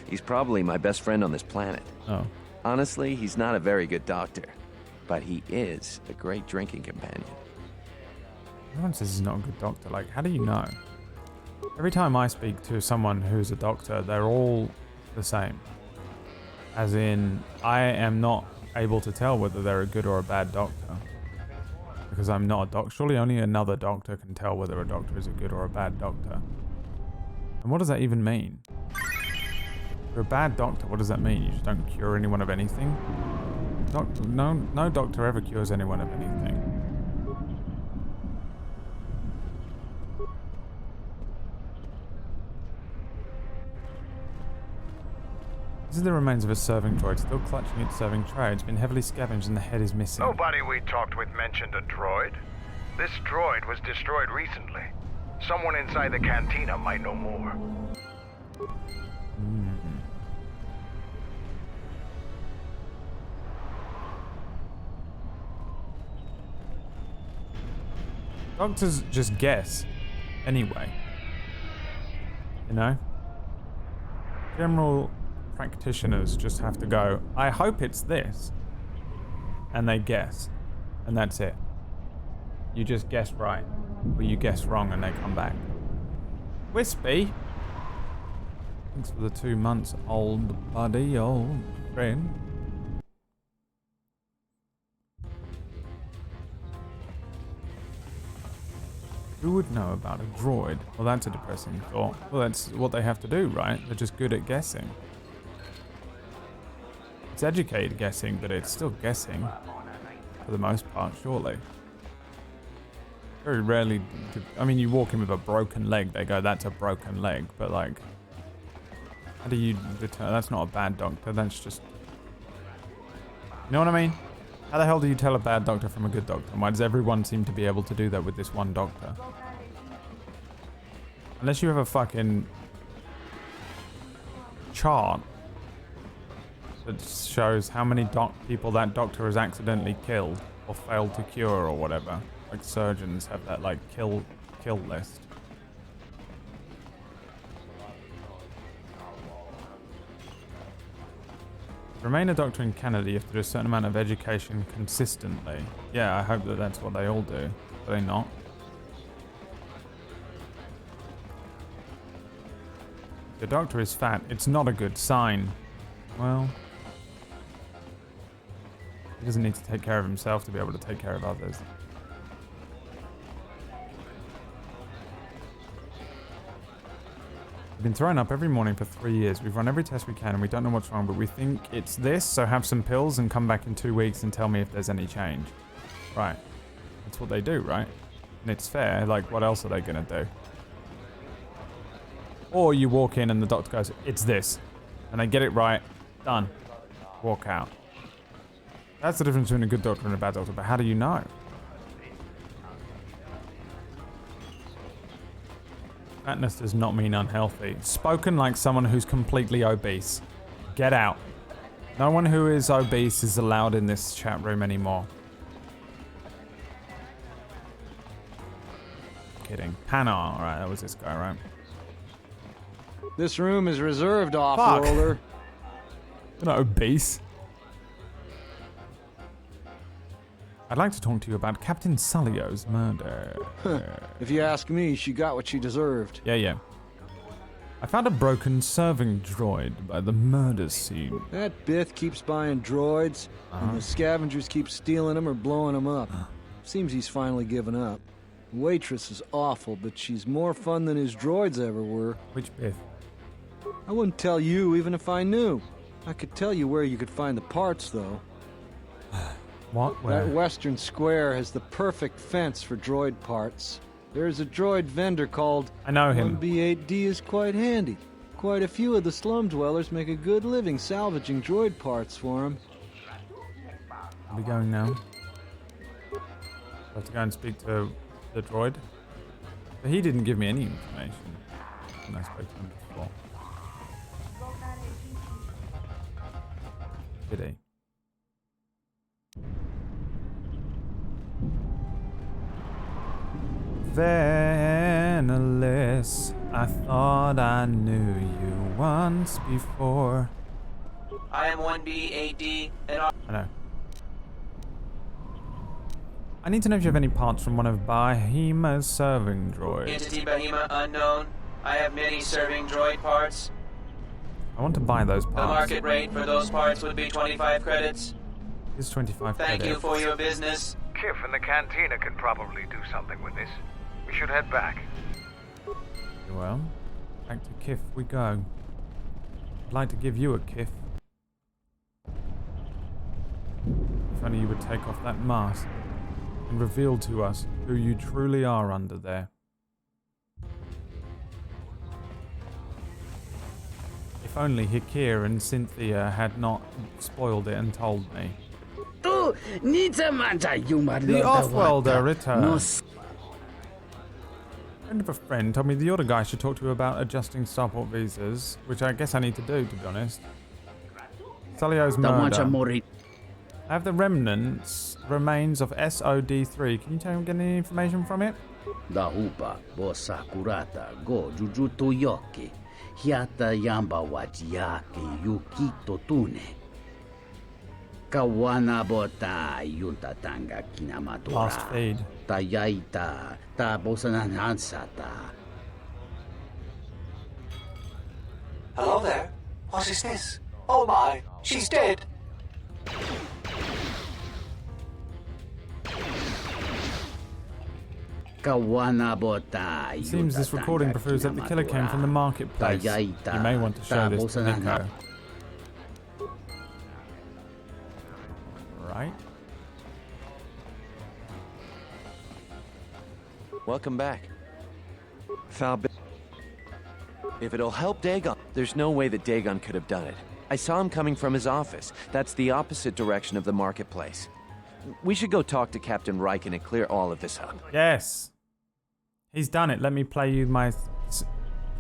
Speaker 18: He's probably my best friend on this planet.
Speaker 1: Oh.
Speaker 18: Honestly, he's not a very good doctor, but he is a great drinking companion.
Speaker 1: Everyone says he's not a good doctor. Like, how do you know? Every time I speak to someone who's a doctor, they're all the same. As in, I am not able to tell whether they're a good or a bad doctor. Because I'm not a doctor. Surely only another doctor can tell whether a doctor is a good or a bad doctor. And what does that even mean? If you're a bad doctor, what does that mean? You just don't cure anyone of anything? No doctor ever cures anyone of anything. This is the remains of a serving droid, still clutching its serving tray. It's been heavily scavenged and the head is missing.
Speaker 7: Nobody we talked with mentioned a droid. This droid was destroyed recently. Someone inside the cantina might know more.
Speaker 1: Doctors just guess. Anyway. You know? General practitioners just have to go, I hope it's this. And they guess. And that's it. You just guess right. Or you guess wrong and they come back. Wispy. Thanks for the 2 months, old buddy, old friend. Who would know about a droid? Well, that's a depressing thought. Well, that's what they have to do, right? They're just good at guessing. It's educated guessing, but it's still guessing. For the most part, surely. Very rarely... I mean, you walk in with a broken leg, they go, that's a broken leg. But, like... How do you determine... That's not a bad doctor, that's just... You know what I mean? How the hell do you tell a bad doctor from a good doctor? Why does everyone seem to be able to do that with this one doctor? Unless you have a fucking chart that shows how many people that doctor has accidentally killed or failed to cure or whatever. Like surgeons have that like kill list. Remain a doctor in Canada, you have to do a certain amount of education consistently. Yeah, I hope that that's what they all do. Are they not? If your doctor is fat, it's not a good sign. Well... He doesn't need to take care of himself to be able to take care of others. We've been throwing up every morning for 3 years. We've run every test we can and we don't know what's wrong, but we think it's this, so have some pills and come back in 2 weeks and tell me if there's any change. Right. That's what they do, right? And it's fair. Like, what else are they gonna do? Or you walk in and the doctor goes, it's this. And they get it right. Done. Walk out. That's the difference between a good doctor and a bad doctor, but how do you know? Fatness does not mean unhealthy. Spoken like someone who's completely obese. Get out. No one who is obese is allowed in this chat room anymore. Kidding. Hannah. Alright, that was this guy, right?
Speaker 13: This room is reserved, off-worlder.
Speaker 1: You're not obese. I'd like to talk to you about Captain Sulio's murder.
Speaker 13: If you ask me, she got what she deserved.
Speaker 1: Yeah. I found a broken serving droid by the murder scene.
Speaker 13: That Bith keeps buying droids, and the scavengers keep stealing them or blowing them up. Seems he's finally given up. The waitress is awful, but she's more fun than his droids ever were.
Speaker 1: Which Bith?
Speaker 13: I wouldn't tell you even if I knew. I could tell you where you could find the parts, though.
Speaker 1: What? Where?
Speaker 13: That western square has the perfect fence for droid parts. There's a droid vendor called...
Speaker 1: I know him.
Speaker 13: 1B8D is quite handy. Quite a few of the slum dwellers make a good living salvaging droid parts for him.
Speaker 1: Are we going now? I have to go and speak to the droid. But he didn't give me any information when I spoke to him before. Did he? Vanillis, I thought I knew you once before.
Speaker 14: I am 1B8D, and
Speaker 1: I know. I need to know if you have any parts from one of Bahima's serving droids.
Speaker 14: Entity Bahima unknown. I have many serving droid parts.
Speaker 1: I want to buy those parts.
Speaker 14: The market rate for those parts would be 25 credits.
Speaker 1: It's 25
Speaker 14: Thank
Speaker 1: credits.
Speaker 14: you for your business.
Speaker 7: Kif and the cantina can probably do something with this. We should head back.
Speaker 1: Well, back to Kif we go. I'd like to give you a Kif. If only you would take off that mask and reveal to us who you truly are under there. If only Hikir and Cynthia had not spoiled it and told me. The off-worlder returns. Friend of a friend told me the other guy should talk to you about adjusting starport visas, which I guess I need to do, to be honest. Sulio's murder. I have the remains of SOD3. Can you tell me get any information from it?
Speaker 6: Dahupa bosa kurata go jujuto yoki hiata yamba wajiake yukito tune. Kawana bota yunta tanga kinamatora.
Speaker 1: Last feed.
Speaker 6: Tayaita ta bosananansata.
Speaker 2: Hello there. What is this? Oh my, she's dead.
Speaker 1: Seems this recording proves that the killer came from the marketplace. You may want to show this to Nico. Right.
Speaker 18: Welcome back. If it'll help Dagon, there's no way that Dagon could have done it. I saw him coming from his office. That's the opposite direction of the marketplace. We should go talk to Captain Riken and clear all of this up.
Speaker 1: Yes. He's done it. Let me play you my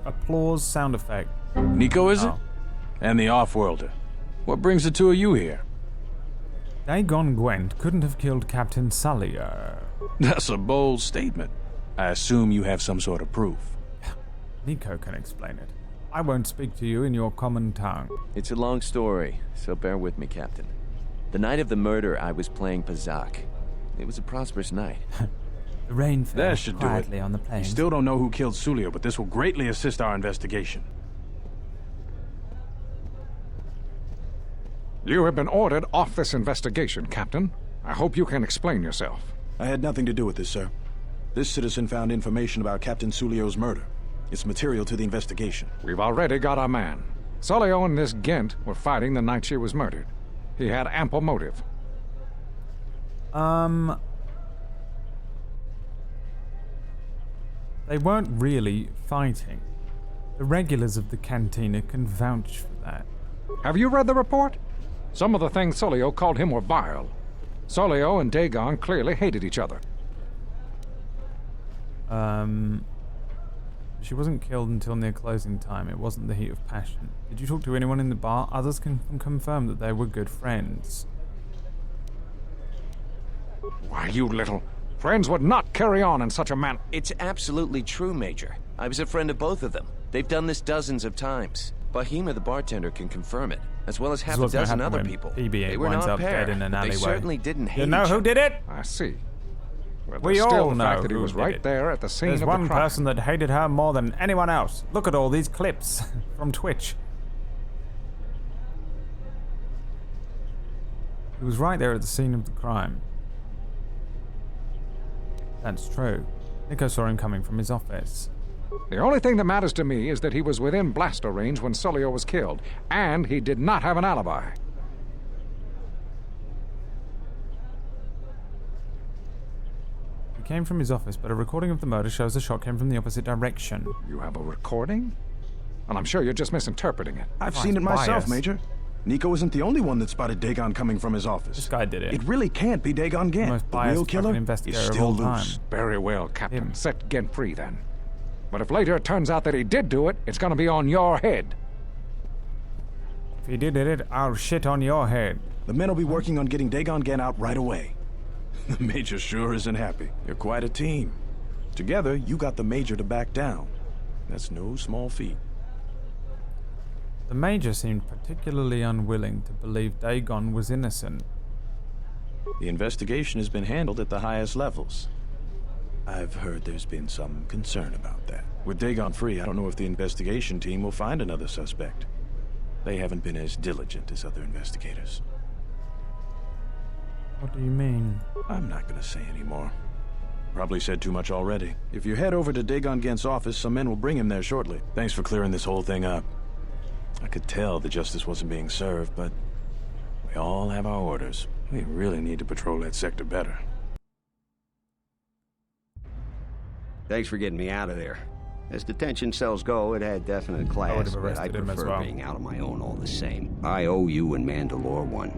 Speaker 1: applause sound effect.
Speaker 23: Nico, is it? And the off-worlder. What brings the two of you here?
Speaker 1: Dagon Gwent couldn't have killed Captain Sulio.
Speaker 23: That's a bold statement. I assume you have some sort of proof.
Speaker 1: Nico can explain it. I won't speak to you in your common tongue.
Speaker 18: It's a long story, so bear with me, Captain. The night of the murder, I was playing Pazak. It was a prosperous night.
Speaker 1: The rain fell
Speaker 23: That should do it.
Speaker 1: quietly on the
Speaker 23: We
Speaker 1: plains.
Speaker 23: still don't know who killed Sulio, but this will greatly assist our investigation.
Speaker 8: You have been ordered off this investigation, Captain. I hope you can explain yourself.
Speaker 9: I had nothing to do with this, sir. This citizen found information about Captain Sulio's murder. It's material to the investigation.
Speaker 8: We've already got our man. Sulio and this Gent were fighting the night she was murdered. He had ample motive.
Speaker 1: They weren't really fighting. The regulars of the cantina can vouch for that.
Speaker 8: Have you read the report? Some of the things Sulio called him were vile. Sulio and Dagon clearly hated each other.
Speaker 1: She wasn't killed until near closing time. It wasn't the heat of passion. Did you talk to anyone in the bar? Others can confirm that they were good friends.
Speaker 8: Why, you little... Friends would not carry on in such a manner.
Speaker 18: It's absolutely true, Major. I was a friend of both of them. They've done this dozens of times. Bahima, the bartender, can confirm it, as well as half a dozen other people. They were not a pair,
Speaker 1: dead in an alleyway.
Speaker 18: They certainly didn't hate
Speaker 1: You know
Speaker 18: each
Speaker 1: who
Speaker 18: other.
Speaker 1: did it?
Speaker 8: I see. But
Speaker 1: We
Speaker 8: still
Speaker 1: all
Speaker 8: the
Speaker 1: know
Speaker 8: fact that he
Speaker 1: who
Speaker 8: was
Speaker 1: did
Speaker 8: right
Speaker 1: it.
Speaker 8: there at the scene
Speaker 1: There's
Speaker 8: of
Speaker 1: one
Speaker 8: the crime.
Speaker 1: person that hated her more than anyone else. Look at all these clips from Twitch. He was right there at the scene of the crime. That's true. Nico saw him coming from his office.
Speaker 8: The only thing that matters to me is that he was within blaster range when Sulio was killed, and he did not have an alibi.
Speaker 1: He came from his office, but a recording of the murder shows the shot came from the opposite direction.
Speaker 8: You have a recording? Well, I'm sure you're just misinterpreting it.
Speaker 9: I've seen it myself, Major. Nico isn't the only one that spotted Dagon coming from his office.
Speaker 1: This guy did it.
Speaker 9: It really can't be Dagon Gent.
Speaker 1: Most
Speaker 9: The real
Speaker 1: biased
Speaker 9: killer
Speaker 1: fucking
Speaker 9: is
Speaker 1: investigator of
Speaker 9: still
Speaker 1: all time.
Speaker 9: loose.
Speaker 8: Very well, Captain. Set Gent free, then. But if later it turns out that he did do it, it's gonna be on your head.
Speaker 1: If he did it, I'll shit on your head.
Speaker 9: The men will be working on getting Dagon Gent out right away. The Major sure isn't happy. You're quite a team. Together, you got the Major to back down. That's no small feat.
Speaker 1: The Major seemed particularly unwilling to believe Dagon was innocent.
Speaker 9: The investigation has been handled at the highest levels. I've heard there's been some concern about that. With Dagon free, I don't know if the investigation team will find another suspect. They haven't been as diligent as other investigators.
Speaker 1: What do you mean?
Speaker 9: I'm not gonna say anymore. Probably said too much already. If you head over to Dagon Gent's office, some men will bring him there shortly. Thanks for clearing this whole thing up. I could tell the justice wasn't being served, but we all have our orders. We really need to patrol that sector better.
Speaker 10: Thanks for getting me out of there. As detention cells go, it had definite class, but I
Speaker 1: arrested him as
Speaker 10: prefer
Speaker 1: well.
Speaker 10: being out on my own all the same. I owe you and Mandalore one.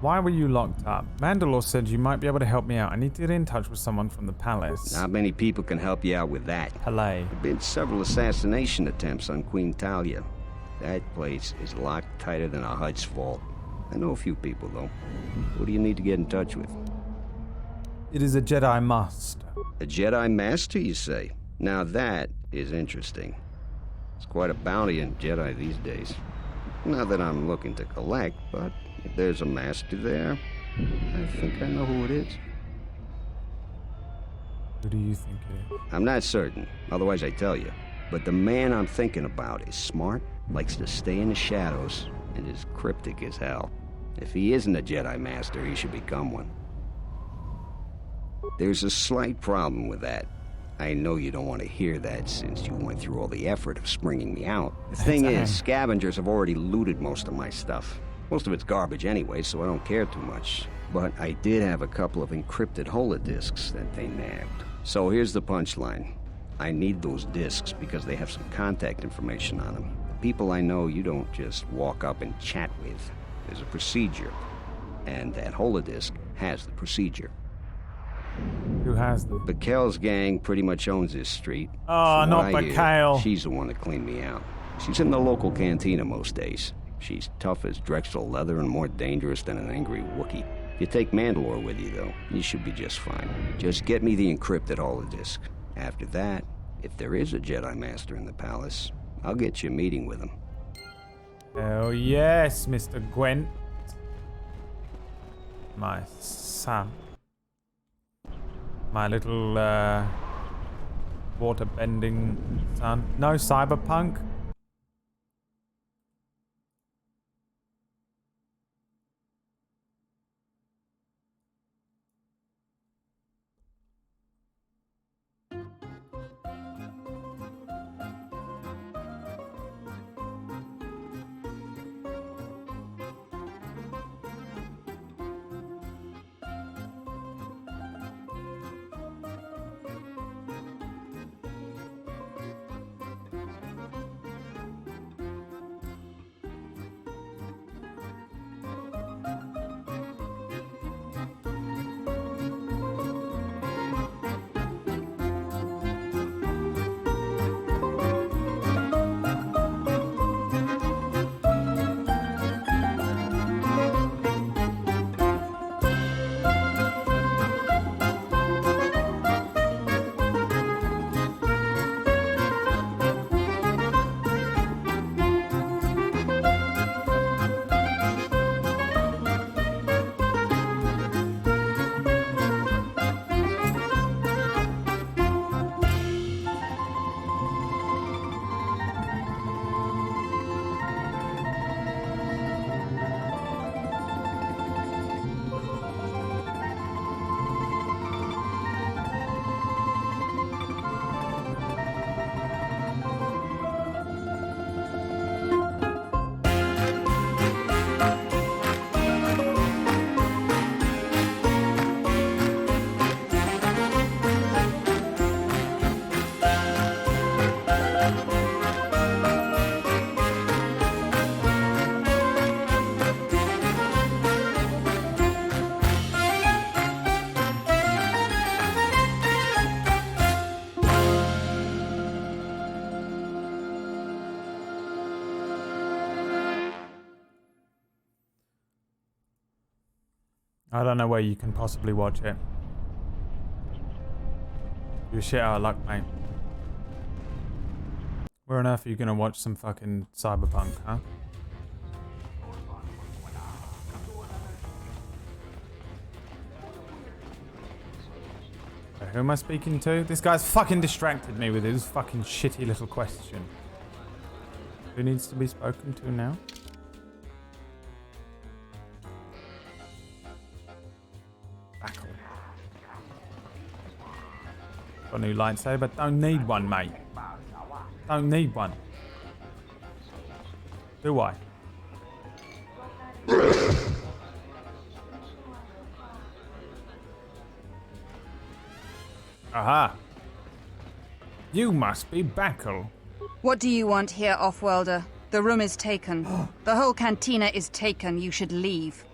Speaker 1: Why were you locked up? Mandalore said you might be able to help me out. I need to get in touch with someone from the palace.
Speaker 10: Not many people can help you out with that.
Speaker 1: Palais.
Speaker 10: There have been several assassination attempts on Queen Talia. That place is locked tighter than a Hut's vault. I know a few people, though. Who do you need to get in touch with?
Speaker 1: It is a Jedi Master.
Speaker 10: A Jedi Master, you say? Now that is interesting. It's quite a bounty on Jedi these days. Not that I'm looking to collect, but if there's a master there, I think I know who it is.
Speaker 1: Who do you think it is?
Speaker 10: I'm not certain, otherwise I'd tell you. But the man I'm thinking about is smart, likes to stay in the shadows, and is cryptic as hell. If he isn't a Jedi Master, he should become one. There's a slight problem with that. I know you don't want to hear that since you went through all the effort of springing me out. The thing is, scavengers have already looted most of my stuff. Most of it's garbage anyway, so I don't care too much. But I did have a couple of encrypted holodisks that they nabbed. So here's the punchline. I need those disks because they have some contact information on them. The people I know you don't just walk up and chat with. There's a procedure. And that holodisk has the procedure.
Speaker 1: Who has them?
Speaker 10: Bakel's gang pretty much owns this street.
Speaker 1: Oh,
Speaker 10: From
Speaker 1: not
Speaker 10: what I hear,
Speaker 1: Bakel.
Speaker 10: She's the one that cleaned me out. She's in the local cantina most days. She's tough as Drexel leather and more dangerous than an angry Wookiee. If you take Mandalore with you, though, you should be just fine. Just get me the encrypted holodisk. After that, if there is a Jedi Master in the palace, I'll get you a meeting with him.
Speaker 1: Oh yes, Mr. Gwent. My son. My little, water-bending son. No cyberpunk? I don't know where you can possibly watch it. You're shit out of luck, mate. Where on earth are you gonna watch some fucking cyberpunk, huh? Who am I speaking to? This guy's fucking distracted me with his fucking shitty little question. Who needs to be spoken to now? Backle. Got a new lightsaber. Don't need one, mate. Don't need one. Do I? Aha. You must be Backle.
Speaker 11: What do you want here, Offworlder? The room is taken. The whole cantina is taken. You should leave.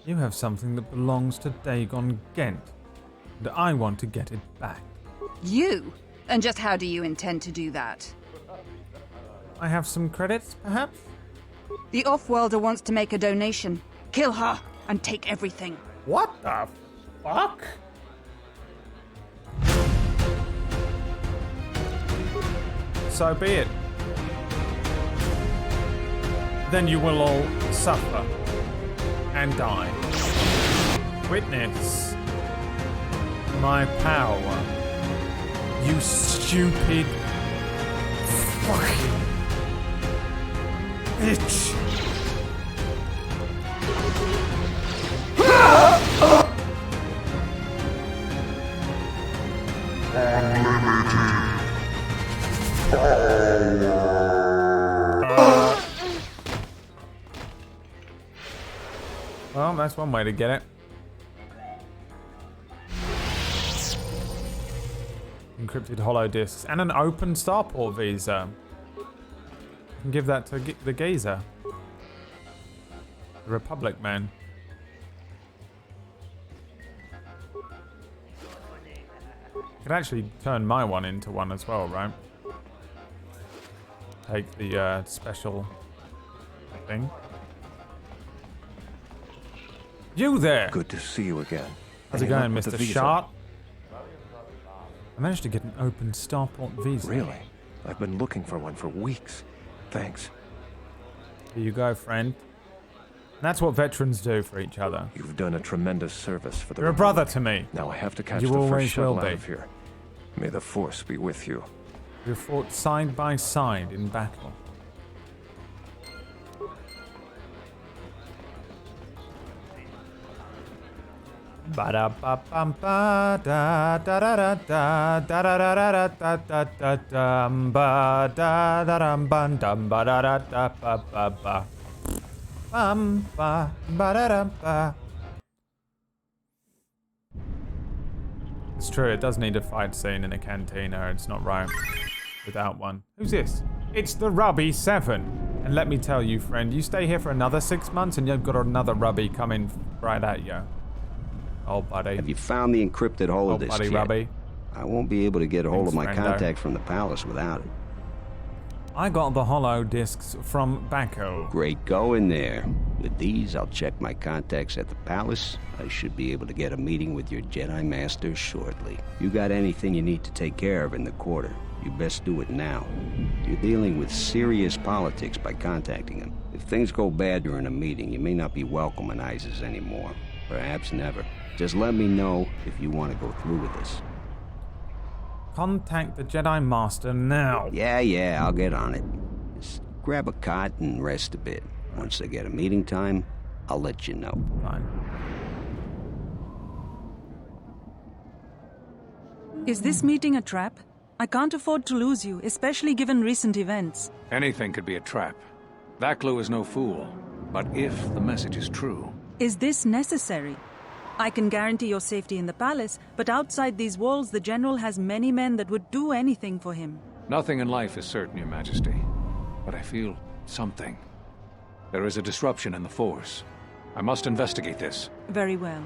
Speaker 1: You have something that belongs to Dagon Gent, and I want to get it back.
Speaker 11: You? And just how do you intend to do that?
Speaker 1: I have some credits, perhaps?
Speaker 11: The Offworlder wants to make a donation. Kill her and take everything.
Speaker 1: What the fuck? So be it. Then you will all suffer and die. Witness my power. You stupid fucking bitch. Well, that's one way to get it. Encrypted hollow discs and an open starport visa. You can give that to the geezer. The Republic man. Could actually turn my one into one as well, right? Take the special thing. You there!
Speaker 3: Good to see you again.
Speaker 1: How's it going, Mr. Sharp? I managed to get an open starport visa.
Speaker 3: Really? I've been looking for one for weeks. Thanks.
Speaker 1: Here you go, friend. And that's what veterans do for each other.
Speaker 3: You've done a tremendous service for the
Speaker 1: You're a brother to me.
Speaker 3: Now I have to catch
Speaker 1: You
Speaker 3: the first
Speaker 1: always
Speaker 3: shuttle
Speaker 1: will
Speaker 3: out
Speaker 1: be.
Speaker 3: of here. May the Force be with you.
Speaker 1: We fought side by side in battle. Ba da ba bum ba da da da da da da da da da da da dum ba da da dum bum dum ba da da da ba ba ba bum ba ba da da ba. It's true, it does need a fight scene in a cantina. It's not right without one. Who's this? It's the Rubby 7. And let me tell you, friend, you stay here for another 6 months and you've got another Rubby coming right at you. Oh, buddy.
Speaker 10: Have you found the encrypted holodisk
Speaker 1: buddy,
Speaker 10: yet?
Speaker 1: Rubby.
Speaker 10: I won't be able to get a hold of my
Speaker 1: friendo.
Speaker 10: contact from the palace without it.
Speaker 1: I got the hollow discs from Bacco.
Speaker 10: Great going there. With these, I'll check my contacts at the palace. I should be able to get a meeting with your Jedi Master shortly. You got anything you need to take care of in the quarter, you best do it now. You're dealing with serious politics by contacting him. If things go bad during a meeting, you may not be welcome in ISIS anymore. Perhaps never. Just let me know if you want to go through with this.
Speaker 1: Contact the Jedi Master now.
Speaker 10: Yeah, I'll get on it. Just grab a cot and rest a bit. Once I get a meeting time, I'll let you know.
Speaker 1: Fine.
Speaker 12: Is this meeting a trap? I can't afford to lose you, especially given recent events.
Speaker 8: Anything could be a trap. Vaklu is no fool. But if the message is true...
Speaker 12: Is this necessary? I can guarantee your safety in the palace, but outside these walls, the General has many men that would do anything for him.
Speaker 8: Nothing in life is certain, Your Majesty. But I feel something. There is a disruption in the Force. I must investigate this.
Speaker 12: Very well.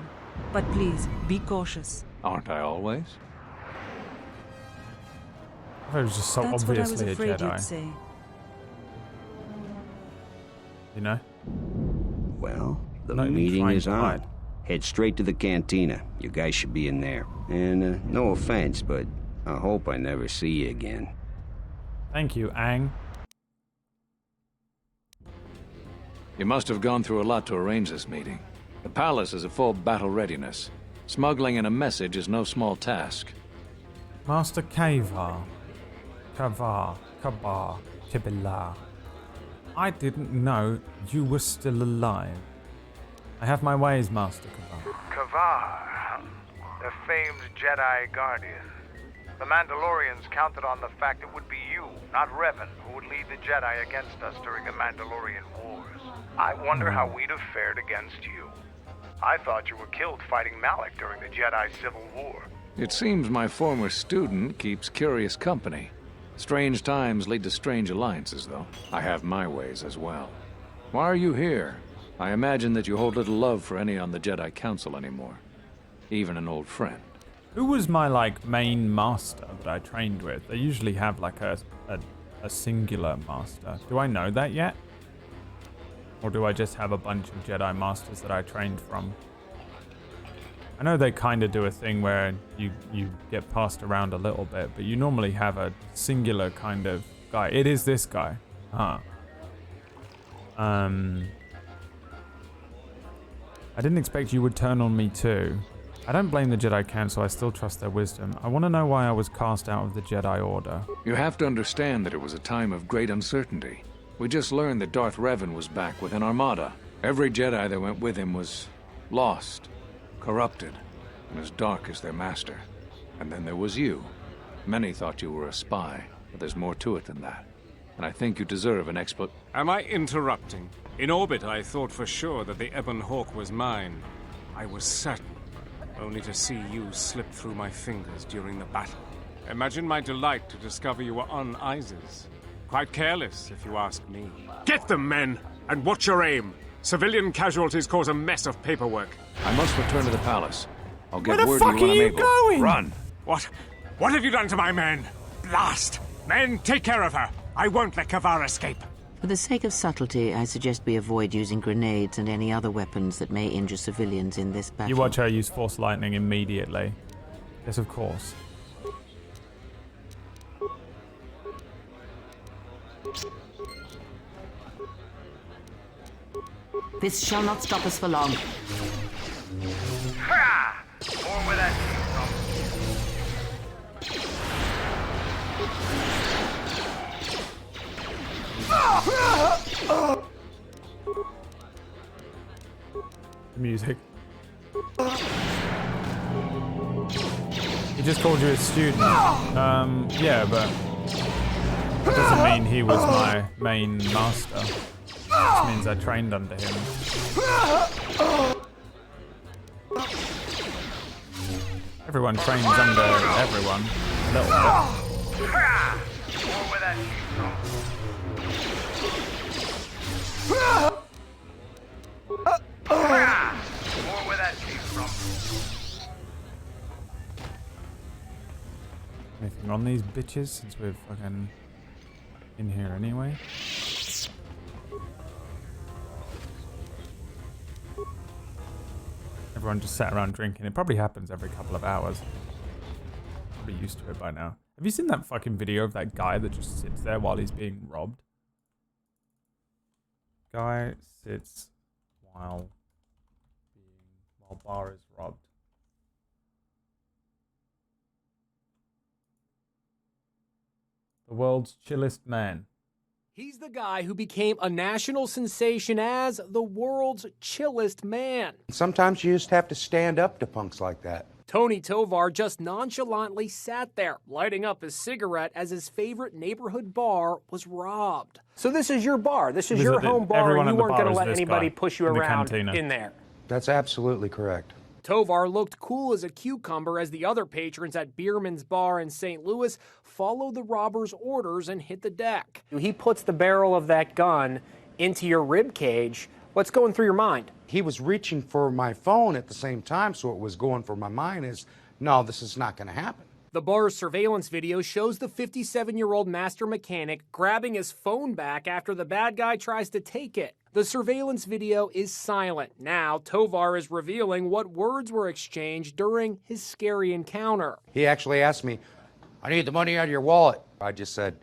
Speaker 12: But please, be cautious.
Speaker 8: Aren't I always?
Speaker 1: It was just so
Speaker 12: That's what I was
Speaker 1: obviously a
Speaker 12: afraid
Speaker 1: Jedi.
Speaker 12: you'd say.
Speaker 1: You know?
Speaker 10: Well, the
Speaker 1: Not even
Speaker 10: meeting
Speaker 1: trying
Speaker 10: is
Speaker 1: to
Speaker 10: on.
Speaker 1: hide.
Speaker 10: Head straight to the cantina. You guys should be in there. And no offense, but I hope I never see you again.
Speaker 1: Thank you, Aang.
Speaker 8: You must have gone through a lot to arrange this meeting. The palace is at full battle readiness. Smuggling in a message is no small task.
Speaker 1: Master Kavar. Kabar. Kibila. I didn't know you were still alive. I have my ways, Master Kavar.
Speaker 7: Kavar, the famed Jedi Guardian. The Mandalorians counted on the fact it would be you, not Revan, who would lead the Jedi against us during the Mandalorian Wars. I wonder how we'd have fared against you. I thought you were killed fighting Malak during the Jedi Civil War.
Speaker 8: It seems my former student keeps curious company. Strange times lead to strange alliances, though. I have my ways as well. Why are you here? I imagine that you hold little love for any on the Jedi Council anymore. Even an old friend.
Speaker 1: Who was my, main master that I trained with? They usually have, a singular master. Do I know that yet? Or do I just have a bunch of Jedi Masters that I trained from? I know they kind of do a thing where you get passed around a little bit, but you normally have a singular kind of guy. It is this guy. Huh. I didn't expect you would turn on me too. I don't blame the Jedi Council, I still trust their wisdom. I want to know why I was cast out of the Jedi Order.
Speaker 8: You have to understand that it was a time of great uncertainty. We just learned that Darth Revan was back with an armada. Every Jedi that went with him was lost, corrupted, and as dark as their master. And then there was you. Many thought you were a spy, but there's more to it than that. And I think you deserve an
Speaker 20: Am I interrupting? In orbit, I thought for sure that the Ebon Hawk was mine. I was certain, only to see you slip through my fingers during the battle. Imagine my delight to discover you were on Isis. Quite careless, if you ask me. Get them, men, and watch your aim. Civilian casualties cause a mess of paperwork.
Speaker 8: I must return to the palace. I'll get
Speaker 20: Where the
Speaker 8: word
Speaker 20: fuck
Speaker 8: to you when
Speaker 20: are
Speaker 8: I'm
Speaker 20: you
Speaker 8: able.
Speaker 20: going?
Speaker 8: Run!
Speaker 20: What have you done to my men? Blast! Men, take care of her. I won't let Kavar escape.
Speaker 22: For the sake of subtlety, I suggest we avoid using grenades and any other weapons that may injure civilians in this battle.
Speaker 1: You watch her use Force Lightning immediately. Yes, of course.
Speaker 22: This shall not stop us for long.
Speaker 7: Ha! More where that
Speaker 1: Music. He just called you a student. Yeah, but that doesn't mean he was my main master. Which means I trained under him. Everyone trains under everyone. A little bit.
Speaker 7: More where that More where that came from.
Speaker 1: Anything on these bitches since we're fucking in here anyway? Everyone just sat around drinking. It probably happens every couple of hours. Probably used to it by now. Have you seen that fucking video of that guy that just sits there while he's being robbed? Guy sits while bar is robbed. The world's chillest man.
Speaker 15: He's the guy who became a national sensation as the world's chillest man.
Speaker 16: Sometimes you just have to stand up to punks like that.
Speaker 15: Tony Tovar just nonchalantly sat there, lighting up his cigarette as his favorite neighborhood bar was robbed. So this is your bar. This is your home bar, and you weren't going to let anybody push you around in there.
Speaker 16: That's absolutely correct.
Speaker 15: Tovar looked cool as a cucumber as the other patrons at Bierman's Bar in St. Louis followed the robber's orders and hit the deck. He puts the barrel of that gun into your rib cage. What's going through your mind?
Speaker 16: He was reaching for my phone at the same time, so what was going through my mind is, no, this is not going to happen.
Speaker 15: The bar's surveillance video shows the 57-year-old master mechanic grabbing his phone back after the bad guy tries to take it. The surveillance video is silent. Now, Tovar is revealing what words were exchanged during his scary encounter.
Speaker 16: He actually asked me, I need the money out of your wallet. I just said,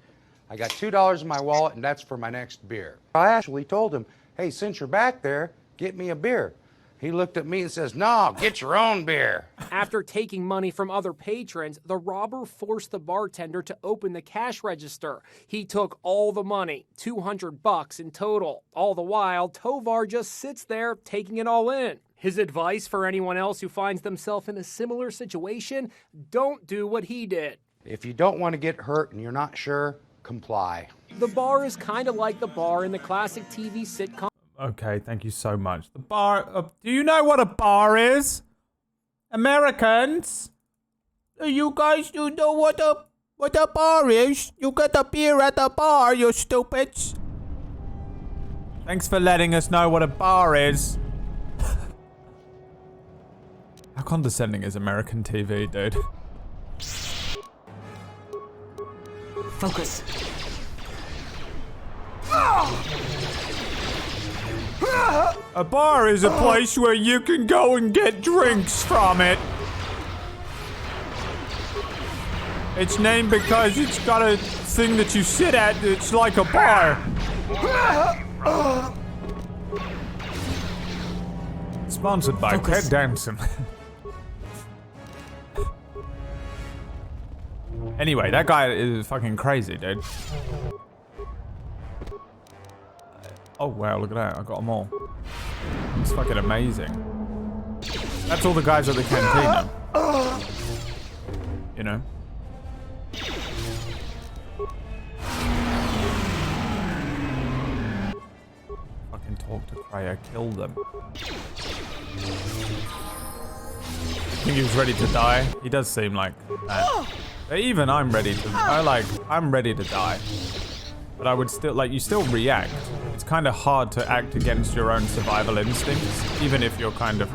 Speaker 16: I got $2 in my wallet and that's for my next beer. I actually told him, hey, since you're back there, get me a beer. He looked at me and says, no, get your own beer.
Speaker 15: After taking money from other patrons, the robber forced the bartender to open the cash register. He took all the money, $200 in total. All the while, Tovar just sits there taking it all in. His advice for anyone else who finds themselves in a similar situation, don't do what he did.
Speaker 16: If you don't want to get hurt and you're not sure, comply.
Speaker 15: The bar is kind of like the bar in the classic TV sitcom.
Speaker 1: Okay, thank you so much. The bar... do you know what a bar is? Americans? You guys do know what a bar is? You get a beer at the bar, you stupids. Thanks for letting us know what a bar is. How condescending is American TV, dude?
Speaker 17: Focus.
Speaker 1: A bar is a place where you can go and get drinks from it. It's named because it's got a thing that you sit at that's like a bar. Sponsored by Ted Danson. Anyway, that guy is fucking crazy, dude. Oh wow, look at that, I got them all. It's fucking amazing. That's all the guys at the cantina. You know? Fucking talk to Kreia, kill them. I think he was ready to die. He does seem like that. Even I'm ready to, I'm ready to die. But I would still, you still react. It's kind of hard to act against your own survival instincts, even if you're kind of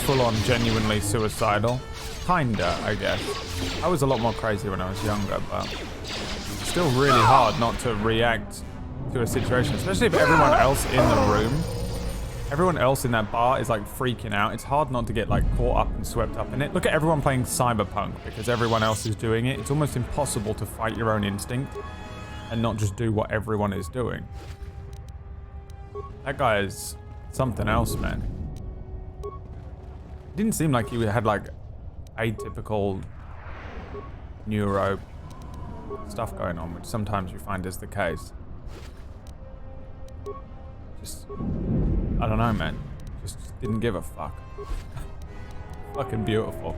Speaker 1: full on genuinely suicidal. Kinda, I guess. I was a lot more crazy when I was younger, but it's still really hard not to react to a situation, especially if everyone else in the room, everyone else in that bar is freaking out. It's hard not to get caught up and swept up in it. Look at everyone playing Cyberpunk because everyone else is doing it. It's almost impossible to fight your own instinct and not just do what everyone is doing. That guy is something else, man. It didn't seem like he had atypical neuro stuff going on, which sometimes you find is the case. Just, I don't know, man. Just didn't give a fuck. Fucking beautiful.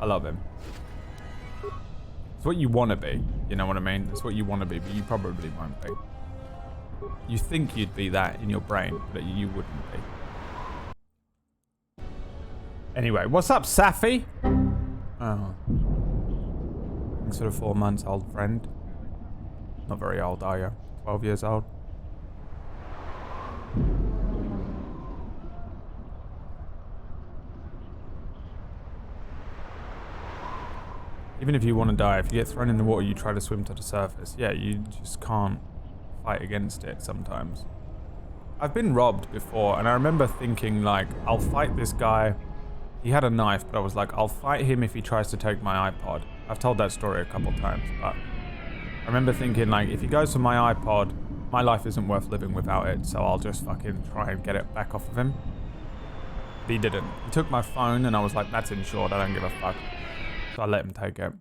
Speaker 1: I love him. It's what you want to be, you know what I mean? It's what you want to be, but you probably won't be. You think you'd be that in your brain, but you wouldn't be. Anyway, what's up, Safi? Oh. Sort of 4 months old friend. Not very old, are you? 12 years old. Even if you want to die, if you get thrown in the water, you try to swim to the surface. Yeah, you just can't fight against it sometimes. I've been robbed before, and I remember thinking, I'll fight this guy. He had a knife, but I was like, I'll fight him if he tries to take my iPod. I've told that story a couple times, but I remember thinking, if he goes for my iPod, my life isn't worth living without it, so I'll just fucking try and get it back off of him. But he didn't. He took my phone, and I was like, that's insured, I don't give a fuck. So I let him take it.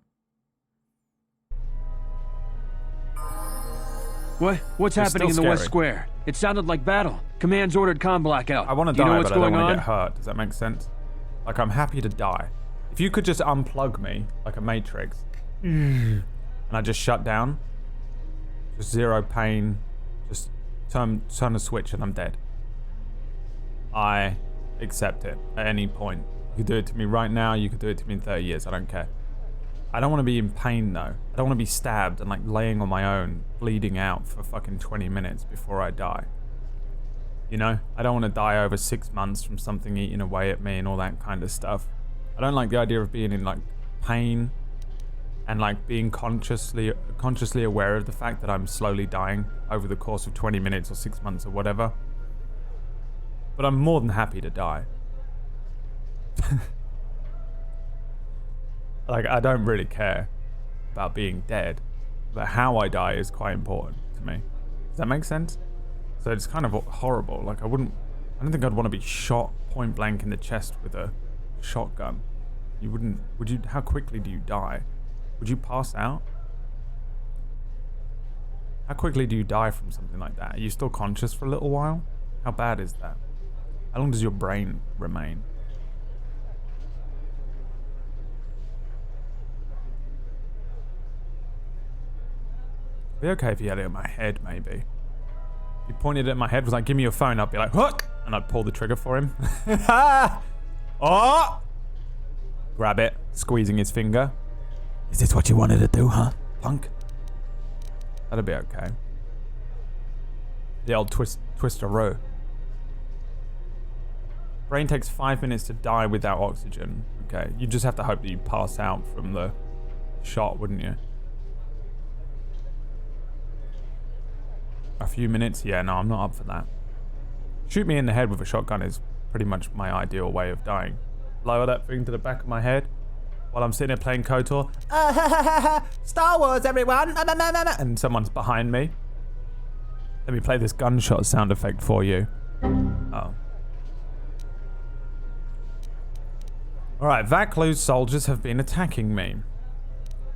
Speaker 19: What's happening in the West Square? It sounded like battle. Command's ordered comm blackout.
Speaker 1: I want to die, but I don't want to get hurt. Does that make sense? I'm happy to die. If you could just unplug me, like a Matrix, and I just shut down, just zero pain, just turn a switch and I'm dead. I accept it at any point. You could do it to me right now, you could do it to me in 30 years, I don't care. I don't want to be in pain though. I don't want to be stabbed and laying on my own, bleeding out for fucking 20 minutes before I die. You know? I don't want to die over 6 months from something eating away at me and all that kind of stuff. I don't like the idea of being in pain and like being consciously aware of the fact that I'm slowly dying over the course of 20 minutes or 6 months or whatever. But I'm more than happy to die. Like, I don't really care about being dead, but how I die is quite important to me. Does that make sense? So it's kind of horrible. Like, I don't think I'd want to be shot point blank in the chest with a shotgun. You wouldn't, would you? How quickly do you die? Would you pass out? How quickly do you die from something like that? Are you still conscious for a little while? How bad is that? How long does your brain remain? It'd be okay if you had it in my head, maybe. If you pointed it at my head, was like, give me your phone, I'd be like, hook! And I'd pull the trigger for him. Oh! Grab it, squeezing his finger. Is this what you wanted to do, huh, punk? That'd be okay. The old twist-a-row. Brain takes 5 minutes to die without oxygen. Okay, you just have to hope that you pass out from the shot, wouldn't you? A few minutes? Yeah, no, I'm not up for that. Shoot me in the head with a shotgun is pretty much my ideal way of dying. Lower that thing to the back of my head while I'm sitting there playing KOTOR. Star Wars, everyone! And someone's behind me. Let me play this gunshot sound effect for you. Oh. Alright, Vaclu's soldiers have been attacking me.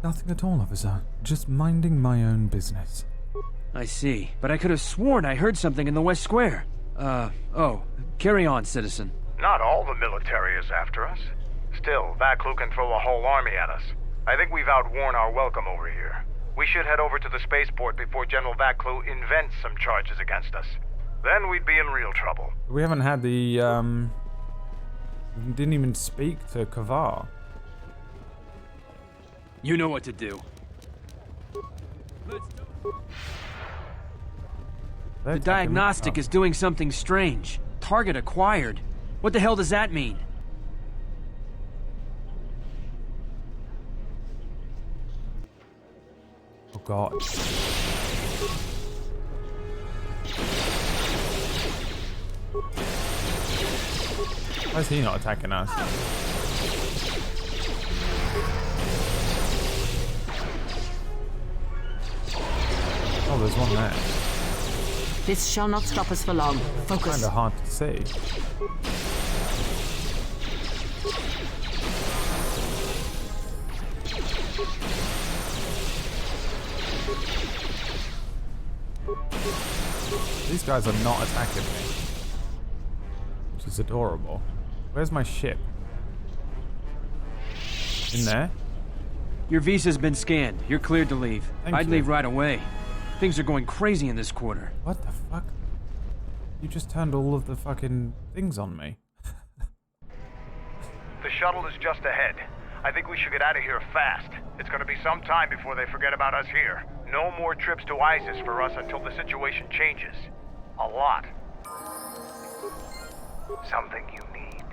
Speaker 1: Nothing at all, officer. Just minding my own business.
Speaker 19: I see, but I could have sworn I heard something in the West Square. Oh, carry on, citizen.
Speaker 7: Not all the military is after us. Still, Vaclu can throw a whole army at us. I think we've outworn our welcome over here. We should head over to the spaceport before General Vaclu invents some charges against us. Then we'd be in real trouble.
Speaker 1: We haven't had the, we didn't even speak to Kavar.
Speaker 19: You know what to do. The diagnostic is doing something strange. Target acquired. What the hell does that mean?
Speaker 1: Oh god. Why is he not attacking us? Oh, there's one there.
Speaker 22: This shall not stop us for long. Focus.
Speaker 1: Kinda hard to see. These guys are not attacking me, which is adorable. Where's my ship? In there?
Speaker 19: Your visa's been scanned. You're cleared to leave. I'd leave right away. Things are going crazy in this quarter.
Speaker 1: What the fuck? You just turned all of the fucking things on me.
Speaker 7: The shuttle is just ahead. I think we should get out of here fast. It's gonna be some time before they forget about us here. No more trips to ISIS for us until the situation changes. A lot. Something you need.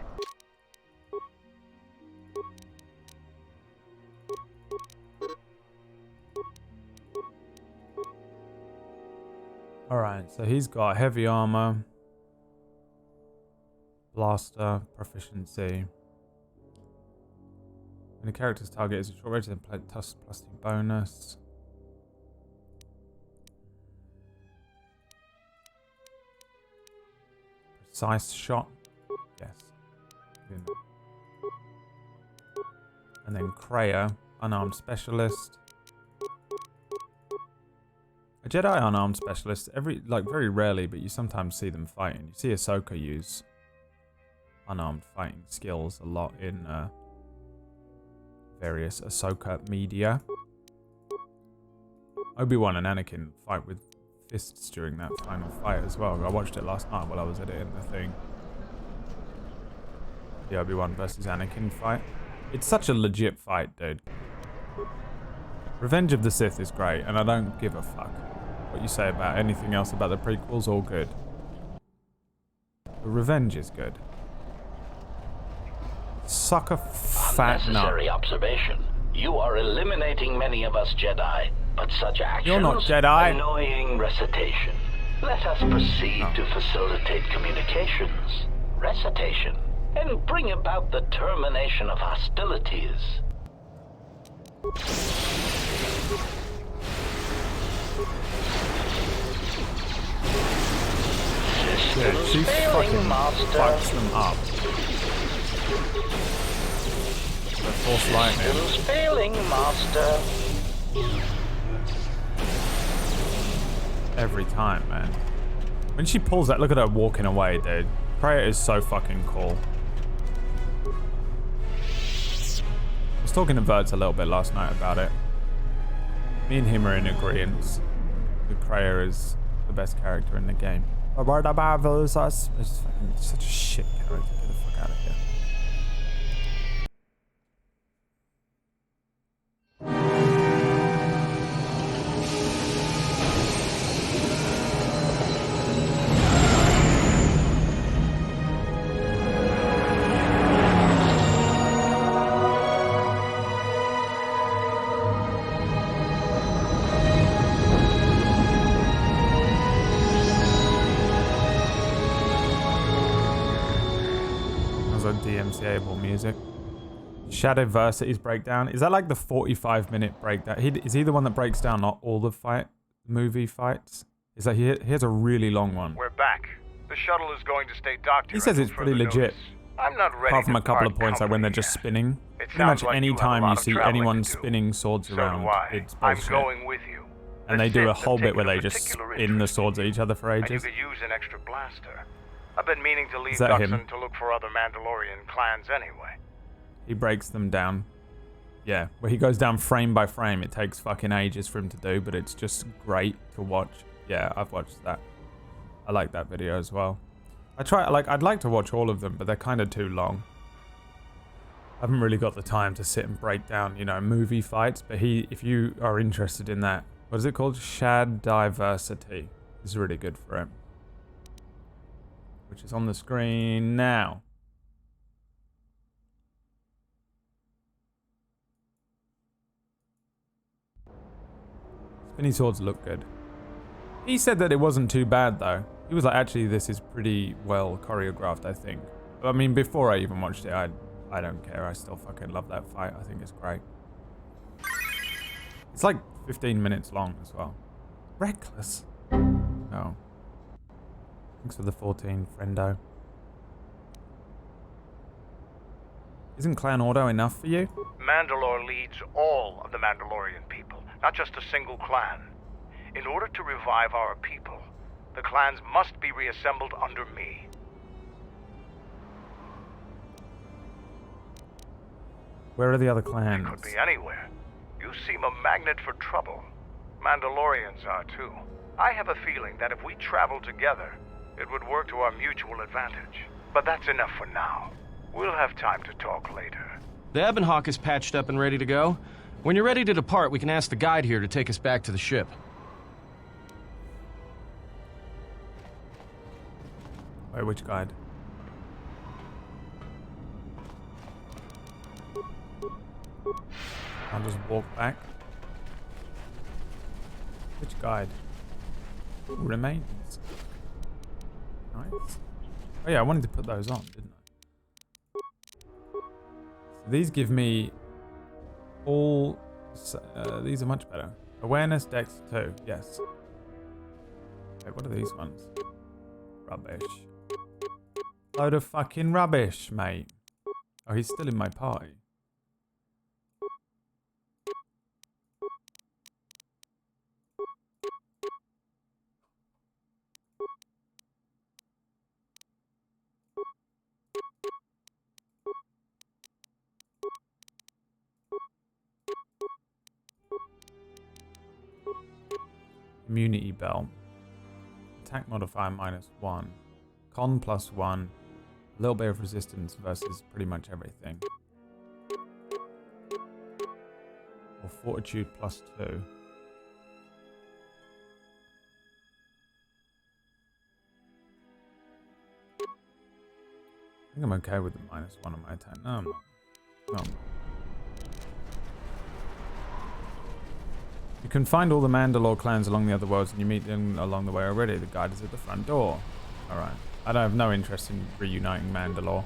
Speaker 1: Alright, so he's got heavy armor, blaster, proficiency. When a character's target is a short range, then plus 2 bonus. Precise shot. Yes. And then Kreia, unarmed specialist. A Jedi unarmed specialist, very rarely, but you sometimes see them fighting. You see Ahsoka use unarmed fighting skills a lot in various Ahsoka media. Obi-Wan and Anakin fight with fists during that final fight as well. I watched it last night while I was editing the thing. The Obi-Wan versus Anakin fight. It's such a legit fight, dude. Revenge of the Sith is great, and I don't give a fuck what you say about anything else about the prequels, all good. But Revenge is good. Suck a fat nut.
Speaker 4: Unnecessary observation. You are eliminating many of us Jedi, but such actions
Speaker 1: You're not Jedi.
Speaker 4: Annoying recitation. Let us proceed to facilitate communications, recitation, and bring about the termination of hostilities.
Speaker 1: Dude, she fucking fucks them up. The Force lightning.
Speaker 4: Systems failing, Master.
Speaker 1: Every time, man. When she pulls that, look at her walking away, dude. Kreia is so fucking cool. I was talking to Verts a little bit last night about it. Me and him are in agreement that Kreia is the best character in the game. It's just fucking such a shit character. Get the fuck out of here. DMCA-able music. Shadowversity's breakdown. Is that like the 45-minute breakdown? Is he the one that breaks down not all the movie fights? Is that he has a really long one?
Speaker 7: We're back. The shuttle is going to stay docked.
Speaker 1: He says it's pretty legit.
Speaker 7: I'm not ready.
Speaker 1: Apart from a couple of points like when they're just spinning. Pretty much any time you see anyone spinning swords around, it's bullshit.
Speaker 7: I'm going with you.
Speaker 1: And they do a whole bit where they just spin the swords at each other for ages.
Speaker 7: And you could use an extra blaster. I've been meaning to leave
Speaker 1: Is that him?
Speaker 7: Duxon to look for other Mandalorian clans anyway.
Speaker 1: He breaks them down. Yeah, where he goes down frame by frame. It takes fucking ages for him to do, but it's just great to watch. Yeah, I've watched that. I like that video as well. I'd like to watch all of them, but they're kind of too long. I haven't really got the time to sit and break down, movie fights, but if you are interested in that, what is it called? Shadowversity is really good for him. Which is on the screen now. Spinny swords look good. He said that it wasn't too bad though. He was like, actually, this is pretty well choreographed, I think. I mean, before I even watched it, I don't care. I still fucking love that fight. I think it's great. It's like 15 minutes long as well. Reckless. No. Thanks for the 14, friendo. Isn't Clan Ordo enough for you?
Speaker 7: Mandalore leads all of the Mandalorian people, not just a single clan. In order to revive our people, the clans must be reassembled under me.
Speaker 1: Where are the other clans?
Speaker 7: They could be anywhere. You seem a magnet for trouble. Mandalorians are too. I have a feeling that if we travel together, it would work to our mutual advantage. But that's enough for now. We'll have time to talk later.
Speaker 19: The Ebon Hawk is patched up and ready to go. When you're ready to depart, we can ask the guide here to take us back to the ship.
Speaker 1: Wait, which guide? I'll just walk back. Which guide? Ooh, remains. Nice. Oh yeah, I wanted to put those on, didn't I? So these give me all... these are much better. Awareness, Dex 2, yes. Wait, what are these ones? Rubbish. Load of fucking rubbish, mate. Oh, he's still in my party. Immunity belt. Attack modifier -1. Con +1. A little bit of resistance versus pretty much everything. Or fortitude +2. I think I'm okay with the -1 on my attack. No, I'm not. No, I'm not. can find all the Mandalore clans along the other worlds, and you meet them along the way already. The guide is at the front door. Alright. I don't have no interest in reuniting Mandalore.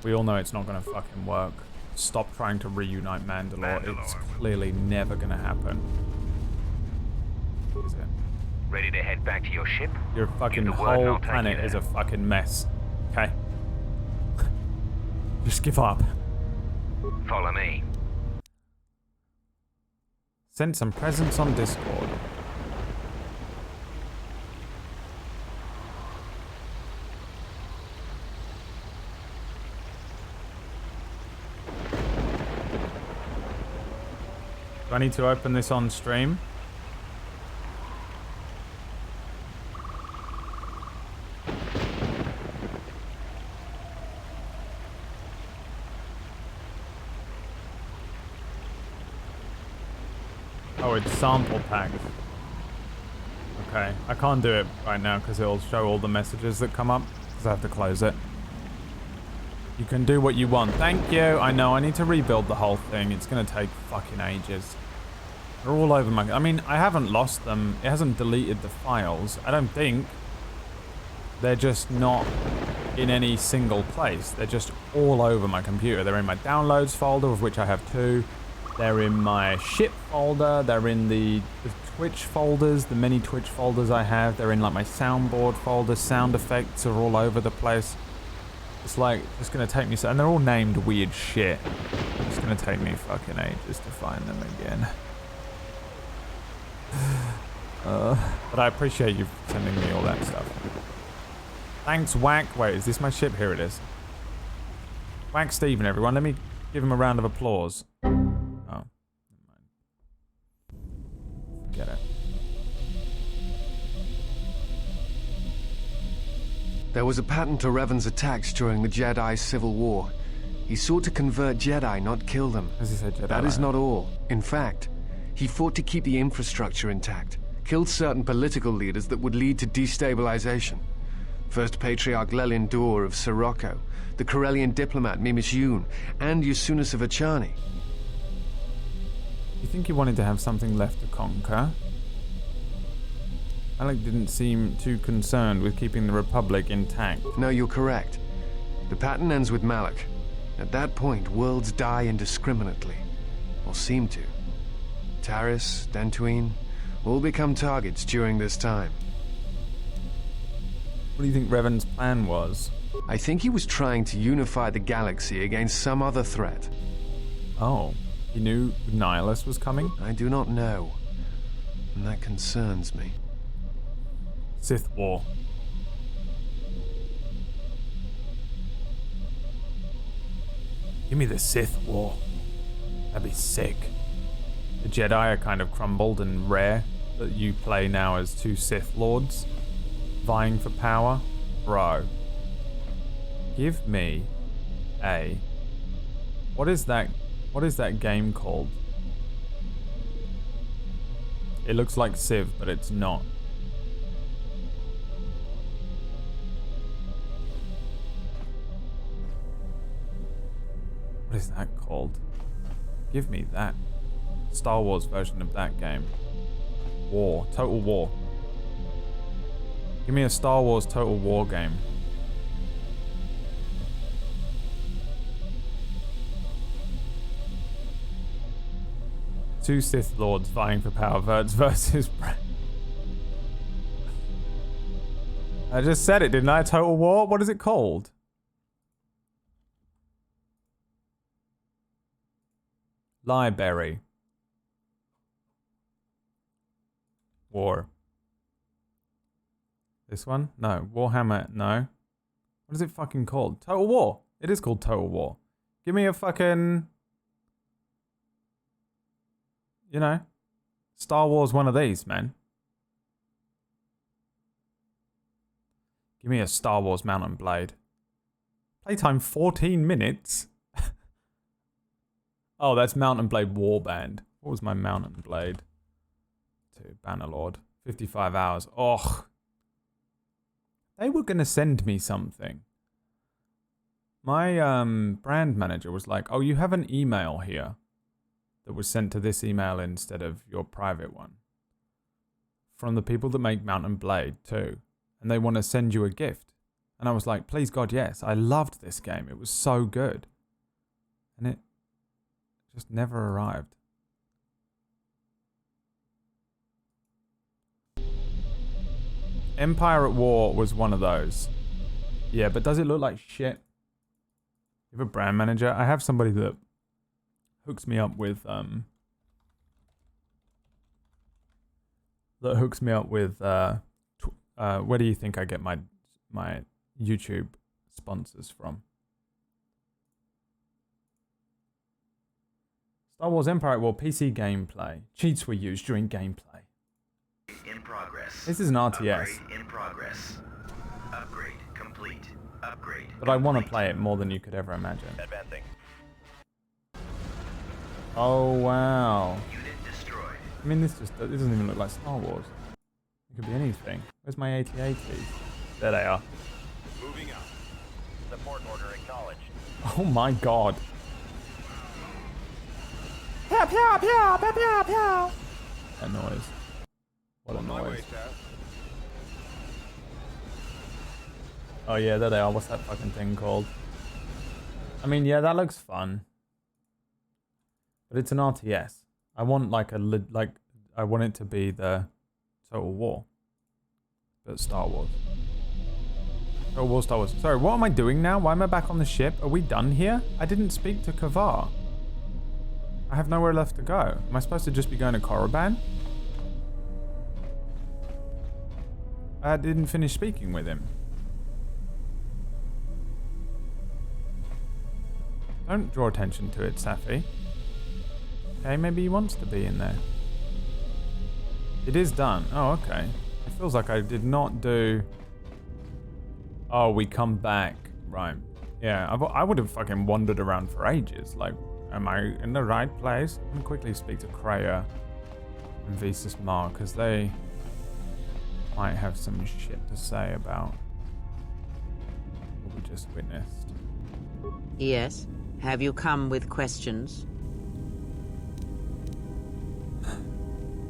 Speaker 1: We all know it's not going to fucking work. Stop trying to reunite Mandalore. It's clearly never going to happen. Is it?
Speaker 5: Ready to head back to your ship?
Speaker 1: Your fucking whole planet is a fucking mess. Okay? Just give up.
Speaker 5: Follow me.
Speaker 1: Send some presents on Discord. Do I need to open this on stream? Oh, it's sample packs. Okay, I can't do it right now because it'll show all the messages that come up because I have to close it. You can do what you want. Thank you. I know, I need to rebuild the whole thing. It's going to take fucking ages. They're all over my... I mean, I haven't lost them. It hasn't deleted the files. I don't think. They're just not in any single place. They're just all over my computer. They're in my downloads folder, of which I have 2. They're in my ship folder. They're in the Twitch folders, the many Twitch folders I have. They're in like my soundboard folder. Sound effects are all over the place. It's like, it's going to take me... And they're all named weird shit. It's going to take me fucking ages to find them again. But I appreciate you sending me all that stuff. Thanks, Whack. Wait, is this my ship? Here it is. Whack Steven, everyone. Let me give him a round of applause. Oh. Never mind. Forget it.
Speaker 17: There was a pattern to Revan's attacks during the Jedi Civil War. He sought to convert Jedi, not kill them.
Speaker 1: As he said, Jedi.
Speaker 17: That is not all. In fact, he fought to keep the infrastructure intact, killed certain political leaders that would lead to destabilization. First Patriarch Lelin Dur of Sirocco, the Corellian diplomat Mimis Yoon, and Yusunis of Achani.
Speaker 1: You think he wanted to have something left to conquer? Alec didn't seem too concerned with keeping the Republic intact.
Speaker 17: No, you're correct. The pattern ends with Malak. At that point, worlds die indiscriminately. Or seem to. Taris, Dantooine, all become targets during this time.
Speaker 1: What do you think Revan's plan was?
Speaker 17: I think he was trying to unify the galaxy against some other threat.
Speaker 1: Oh, he knew Nihilus was coming?
Speaker 17: I do not know. And that concerns me.
Speaker 1: Sith War. Give me the Sith War. That'd be sick. The Jedi are kind of crumbled and rare that you play now as 2 Sith Lords vying for power. Bro. Give me a... What is that game called? It looks like Civ, but it's not. What is that called? Give me that. Star Wars version of that game. War. Total War. Give me a Star Wars Total War game. Two Sith Lords vying for power versus... I just said it, didn't I? Total War? What is it called? Library. War. This one? No. Warhammer, no. What is it fucking called? Total War. It is called Total War. Give me a fucking... You know, Star Wars one of these, man. Give me a Star Wars Mount and Blade. Playtime 14 minutes? Oh, that's Mount and Blade Warband. What was my Mount and Blade? To Bannerlord. 55 hours. Och. They were going to send me something. My brand manager was like, oh, you have an email here that was sent to this email instead of your private one. From the people that make Mount and Blade too. And they want to send you a gift. And I was like, please God, yes. I loved this game. It was so good. And it just never arrived. Empire at War was one of those. Yeah, but does it look like shit? You have a brand manager? I have somebody that hooks me up with where do you think I get my YouTube sponsors from? Star Wars Empire at War PC gameplay. Cheats were used during gameplay.
Speaker 13: In progress.
Speaker 1: This is an RTS.
Speaker 13: Upgrade in progress. Upgrade complete. Upgrade.
Speaker 1: But I want to play it more than you could ever imagine.
Speaker 13: Advancing.
Speaker 1: Oh wow.
Speaker 13: Unit destroyed.
Speaker 1: I mean, this doesn't even look like Star Wars. It could be anything. Where's my AT-ATs? There they are.
Speaker 13: Moving out. Support order acknowledged.
Speaker 1: Oh my god. Pow, pow, pow, pow, pow, pow. That noise. What a noise. Oh yeah, there they are. What's that fucking thing called? I mean, yeah, that looks fun. But it's an RTS. I want I want it to be the Total War. But Star Wars. Total War, Star Wars. Sorry, what am I doing now? Why am I back on the ship? Are we done here? I didn't speak to Kavar. I have nowhere left to go. Am I supposed to just be going to Korriban? I didn't finish speaking with him. Don't draw attention to it, Safi. Okay, maybe he wants to be in there. It is done. Oh, okay. It feels like I did not do... Oh, we come back. Right. Yeah, I would have fucking wandered around for ages. Like, am I in the right place? I'm gonna quickly speak to Kreia and Visas Mar, because they might have some shit to say about what we just witnessed.
Speaker 22: Yes? Have you come with questions?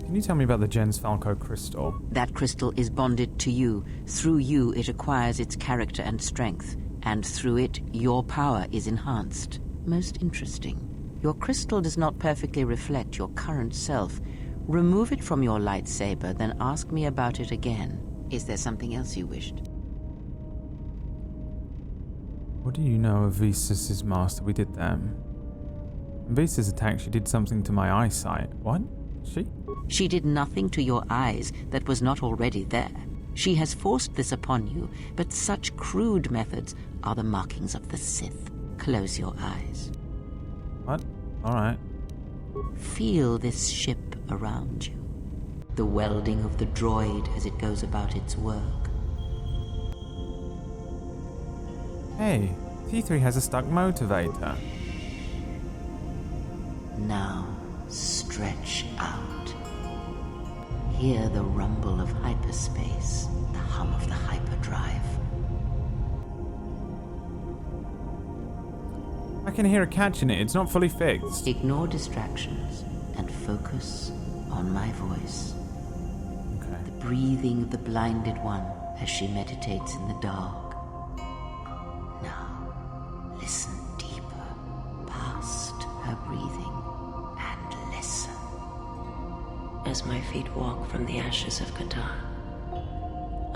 Speaker 1: Can you tell me about the Gens Falco crystal?
Speaker 22: That crystal is bonded to you. Through you, it acquires its character and strength. And through it, your power is enhanced. Most interesting. Your crystal does not perfectly reflect your current self. Remove it from your lightsaber, then ask me about it again. Is there something else you wished?
Speaker 1: What do you know of Visas' master? We did them. In Visas' attack, she did something to my eyesight. What? She?
Speaker 22: She did nothing to your eyes that was not already there. She has forced this upon you, but such crude methods are the markings of the Sith. Close your eyes.
Speaker 1: What? Alright.
Speaker 22: Feel this ship around you. The welding of the droid as it goes about its work.
Speaker 1: Hey, T3 has a stuck motivator.
Speaker 22: Now, stretch out. Hear the rumble of hyperspace, the hum of the hyperdrive.
Speaker 1: I can hear a catch in it. It's not fully fixed.
Speaker 22: Ignore distractions and focus on my voice.
Speaker 1: Okay.
Speaker 22: The breathing of the blinded one as she meditates in the dark. Now, listen deeper, past her breathing, and listen.
Speaker 14: As my feet walk from the ashes of Kotor,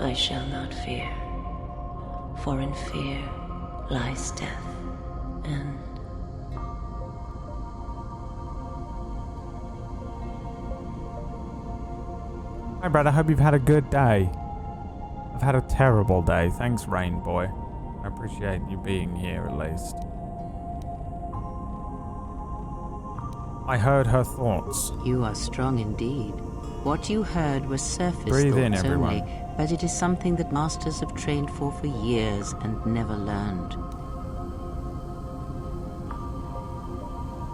Speaker 14: I shall not fear, for in fear lies death, and...
Speaker 1: Hi Brad, I hope you've had a good day. I've had a terrible day. Thanks, Rain Boy. I appreciate you being here at least. I heard her thoughts.
Speaker 22: You are strong indeed. What you heard was surface
Speaker 1: Breathe in,
Speaker 22: thoughts
Speaker 1: everyone.
Speaker 22: only, but it is something that masters have trained for years and never learned.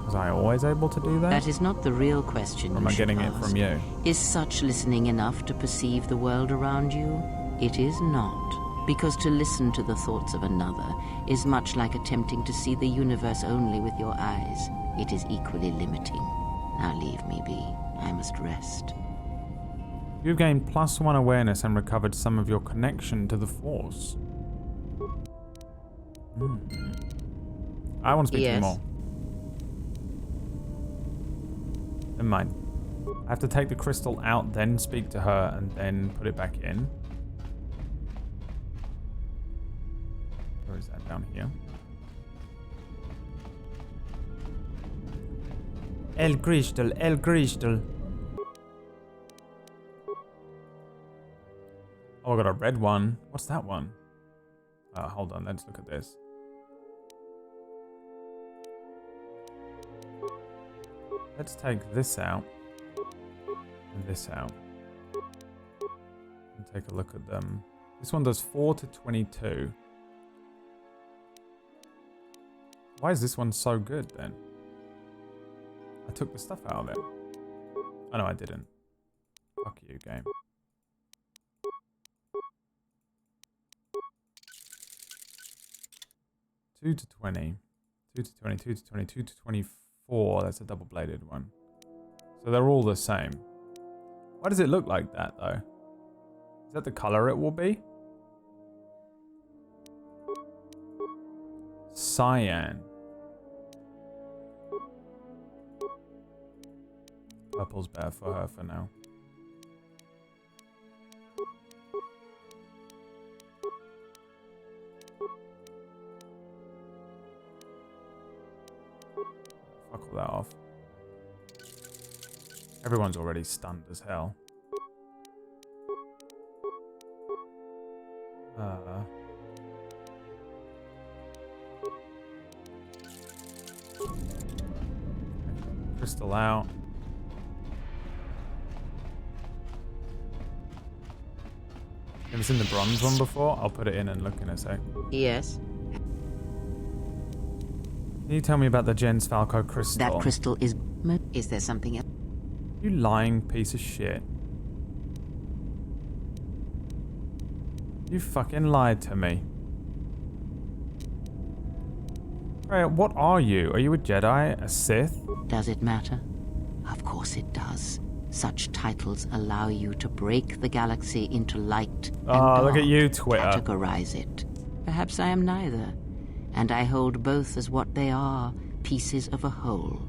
Speaker 1: Was I always able to do that?
Speaker 22: That is not the real question.
Speaker 1: Or am I getting it from you?
Speaker 22: Is such listening enough to perceive the world around you? It is not, because to listen to the thoughts of another is much like attempting to see the universe only with your eyes. It is equally limiting. Now leave me be. I must rest.
Speaker 1: You've gained +1 awareness and recovered some of your connection to the Force. I want to speak to you more. Never mind. I have to take the crystal out, then speak to her, and then put it back in. Where is that? Down here. El Crystal, El Crystal. Oh, I got a red one. What's that one? Hold on, let's look at this. Let's take this out. And this out. And take a look at them. This one does 4 to 22. Why is this one so good then? I took the stuff out of it. Oh no, I didn't. Fuck you, game. Two to 20. 2 to 20, 2 to 20, 2 to 24. That's a double-bladed one. So they're all the same. Why does it look like that, though? Is that the color it will be? Cyan. Purple's better for her for now. Fuck all that off. Everyone's already stunned as hell. Crystal out. Never seen the bronze one before? I'll put it in and look in a sec.
Speaker 22: Yes.
Speaker 1: Can you tell me about the Jens Falco crystal?
Speaker 22: That crystal is... Is there something else?
Speaker 1: You lying piece of shit. You fucking lied to me. Freya, what are you? Are you a Jedi? A Sith?
Speaker 22: Does it matter? Of course it does. Such titles allow you to break the galaxy into light and dark,
Speaker 1: look at you, Twitter.
Speaker 22: Categorize it. Perhaps I am neither, and I hold both as what they are, pieces of a whole.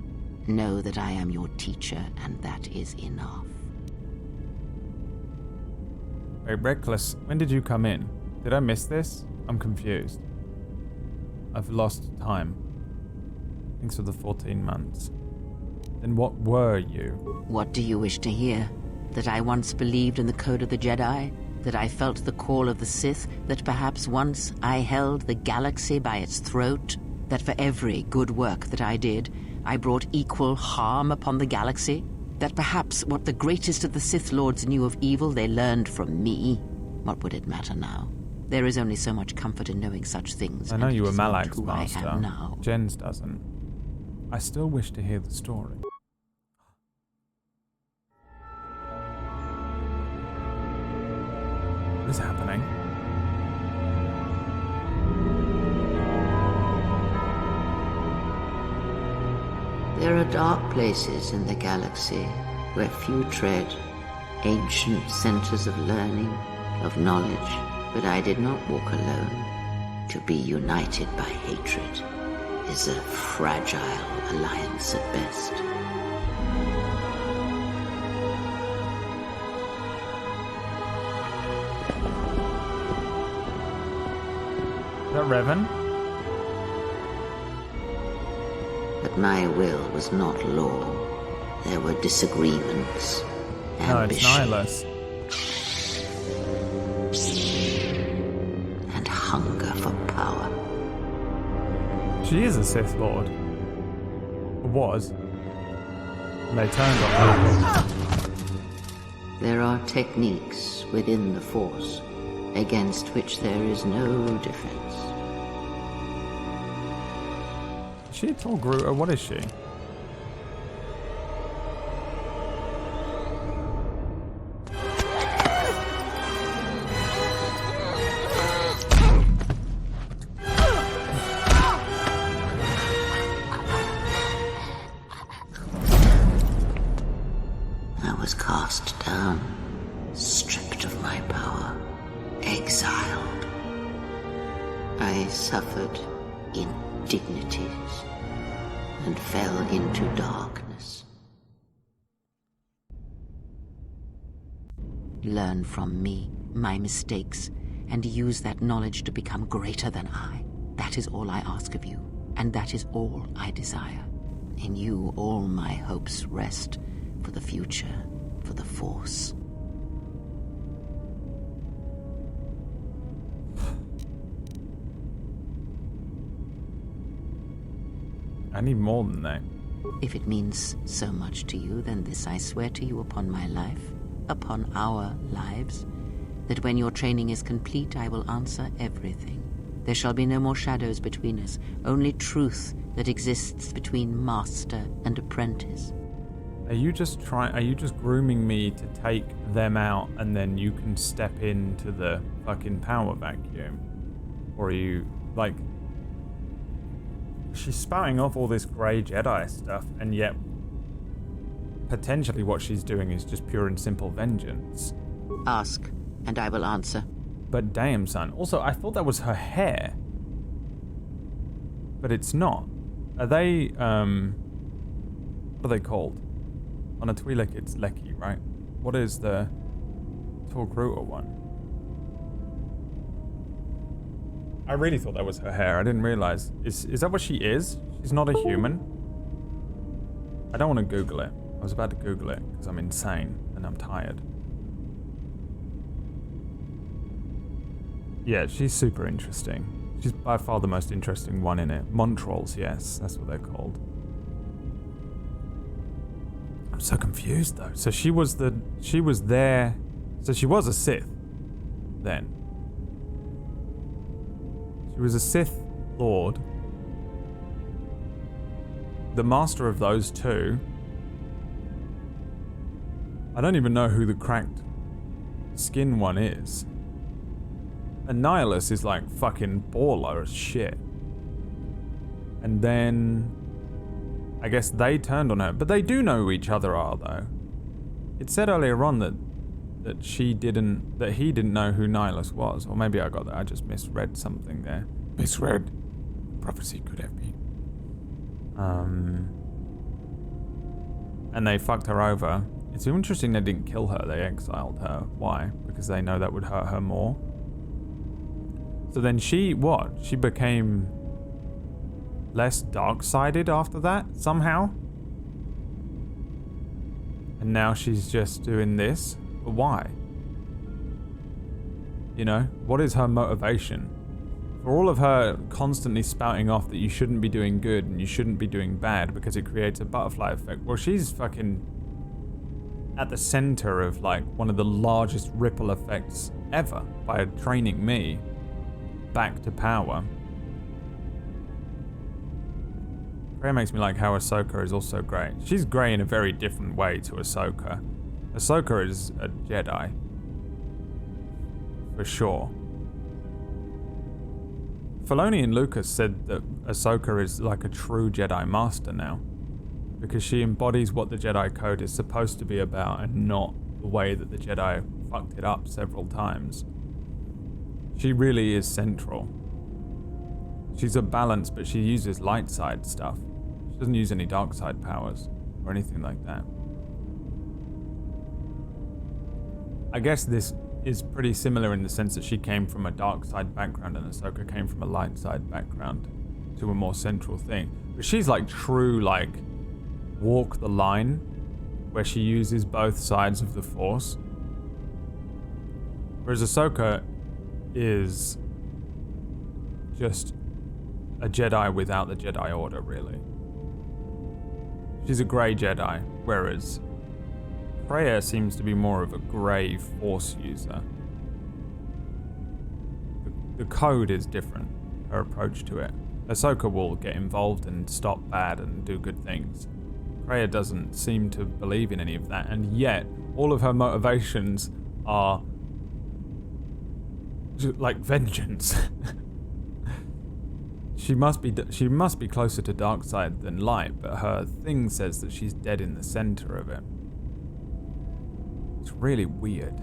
Speaker 22: Know that I am your teacher, and that is enough.
Speaker 1: Wait, Reckless, when did you come in? Did I miss this? I'm confused. I've lost time. Thanks for the 14 months. Then what were you?
Speaker 22: What do you wish to hear? That I once believed in the code of the Jedi? That I felt the call of the Sith? That perhaps once I held the galaxy by its throat? That for every good work that I did, I brought equal harm upon the galaxy? That perhaps what the greatest of the Sith Lords knew of evil they learned from me? What would it matter now? There is only so much comfort in knowing such things.
Speaker 1: I know you were
Speaker 22: Malak's
Speaker 1: Malak's master.
Speaker 22: I am now.
Speaker 1: Jens doesn't. I still wish to hear the story. What is happening?
Speaker 22: There are dark places in the galaxy where few tread, ancient centers of learning, of knowledge, but I did not walk alone. To be united by hatred is a fragile alliance at best.
Speaker 1: Is that Revan?
Speaker 22: But my will was not law. There were disagreements, ambition,
Speaker 1: No, it's Nihilus.
Speaker 22: and hunger for power.
Speaker 1: She is a Sith Lord. Or was. And they turned on her.
Speaker 22: There are techniques within the Force against which there is no defense.
Speaker 1: Is she a tall Groot or what is she?
Speaker 14: my power, exiled. I suffered indignities and fell into darkness. Learn from me my mistakes and use that knowledge to become greater than I. That is all I ask of you, and that is all I desire. In you all my hopes rest for the future, for the Force.
Speaker 1: I need more than that.
Speaker 14: If it means so much to you, then this I swear to you upon my life, upon our lives, that when your training is complete, I will answer everything. There shall be no more shadows between us, only truth that exists between master and apprentice.
Speaker 1: Are you just grooming me to take them out and then you can step into the fucking power vacuum? Or are you, like... She's spouting off all this grey Jedi stuff, and yet potentially what she's doing is just pure and simple vengeance.
Speaker 14: Ask, and I will answer.
Speaker 1: But damn, son. Also, I thought that was her hair. But it's not. Are they, what are they called? On a Twi'lek, it's Lekki, right? What is the Torgruta one? I really thought that was her hair. I didn't realize. Is that what she is? She's not a human? I don't want to Google it. I was about to Google it because I'm insane and I'm tired. Yeah, she's super interesting. She's by far the most interesting one in it. Montrolls, yes, that's what they're called. I'm so confused though. So she was there. So she was a Sith then. She was a Sith Lord. The master of those two. I don't even know who the cracked skin one is. And Nihilus is like fucking baller as shit. And then I guess they turned on her. But they do know who each other are though. It said earlier on that he didn't know who Nihilus was. Or maybe I got that. I just misread something there. Misread. Prophecy could have been. And they fucked her over. It's interesting they didn't kill her. They exiled her. Why? Because they know that would hurt her more. So then she became less dark-sided after that, somehow? And now she's just doing this? But why? You know, what is her motivation? For all of her constantly spouting off that you shouldn't be doing good and you shouldn't be doing bad because it creates a butterfly effect. Well, she's fucking at the center of like one of the largest ripple effects ever by training me back to power. Freya makes me like how Ahsoka is also great. She's grey in a very different way to Ahsoka. Ahsoka is a Jedi. For sure. Filoni and Lucas said that Ahsoka is like a true Jedi Master now. Because she embodies what the Jedi Code is supposed to be about and not the way that the Jedi fucked it up several times. She really is central. She's a balance, but she uses light side stuff. She doesn't use any dark side powers or anything like that. I guess this is pretty similar in the sense that she came from a dark side background and Ahsoka came from a light side background to a more central thing. But she's like true, like, walk the line where she uses both sides of the Force. Whereas Ahsoka is just a Jedi without the Jedi Order, really. She's a grey Jedi, whereas Freya seems to be more of a grey Force user. The code is different, her approach to it. Ahsoka will get involved and stop bad and do good things. Freya doesn't seem to believe in any of that, and yet all of her motivations are like vengeance. She must be closer to dark side than light, but her thing says that she's dead in the center of it. It's really weird.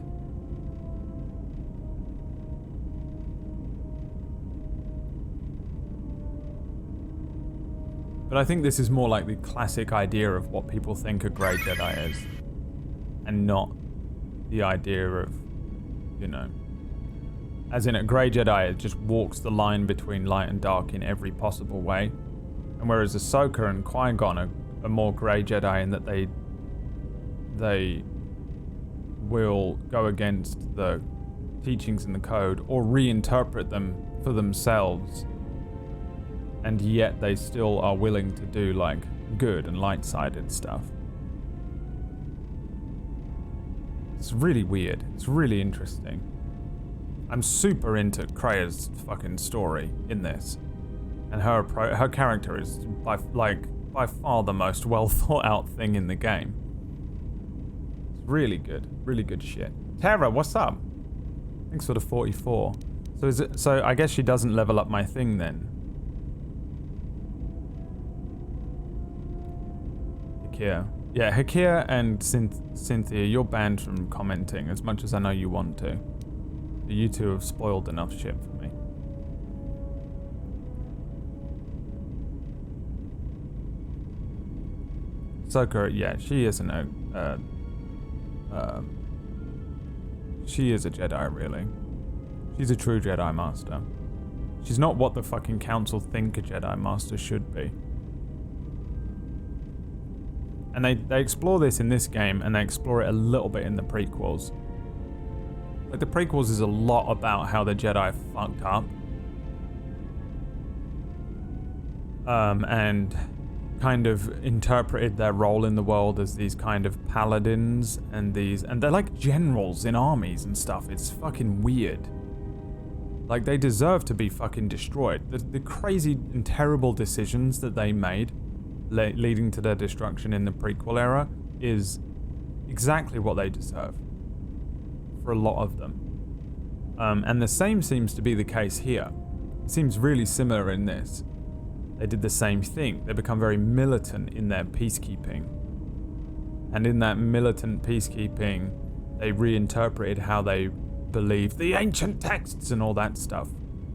Speaker 1: But I think this is more like the classic idea of what people think a Grey Jedi is. And not the idea of, you know... As in, a Grey Jedi, it just walks the line between light and dark in every possible way. And whereas Ahsoka and Qui-Gon are more Grey Jedi in that they will go against the teachings in the code or reinterpret them for themselves, and yet they still are willing to do like good and light-sided stuff. It's really weird. It's really interesting. I'm super into Krea's fucking story in this, and her character is by far the most well thought out thing in the game. It's really good shit. Tara, what's up? Thanks for the 44. So I guess she doesn't level up my thing then. Hakia. Yeah, Hakia and Cynthia, you're banned from commenting as much as I know you want to. You two have spoiled enough shit for me. Ahsoka, yeah, she isn't she is a Jedi, really. She's a true Jedi Master. She's not what the fucking Council think a Jedi Master should be. And they explore this in this game, and they explore it a little bit in the prequels. Like, the prequels is a lot about how the Jedi fucked up. And kind of interpreted their role in the world as these kind of paladins and they're like generals in armies and stuff. It's fucking weird. Like, they deserve to be fucking destroyed. The crazy and terrible decisions that they made leading to their destruction in the prequel era is exactly what they deserve. For a lot of them. And the same seems to be the case here. It seems really similar in this. They did the same thing. They become very militant in their peacekeeping. And in that militant peacekeeping, they reinterpreted how they believed the ancient texts and all that stuff.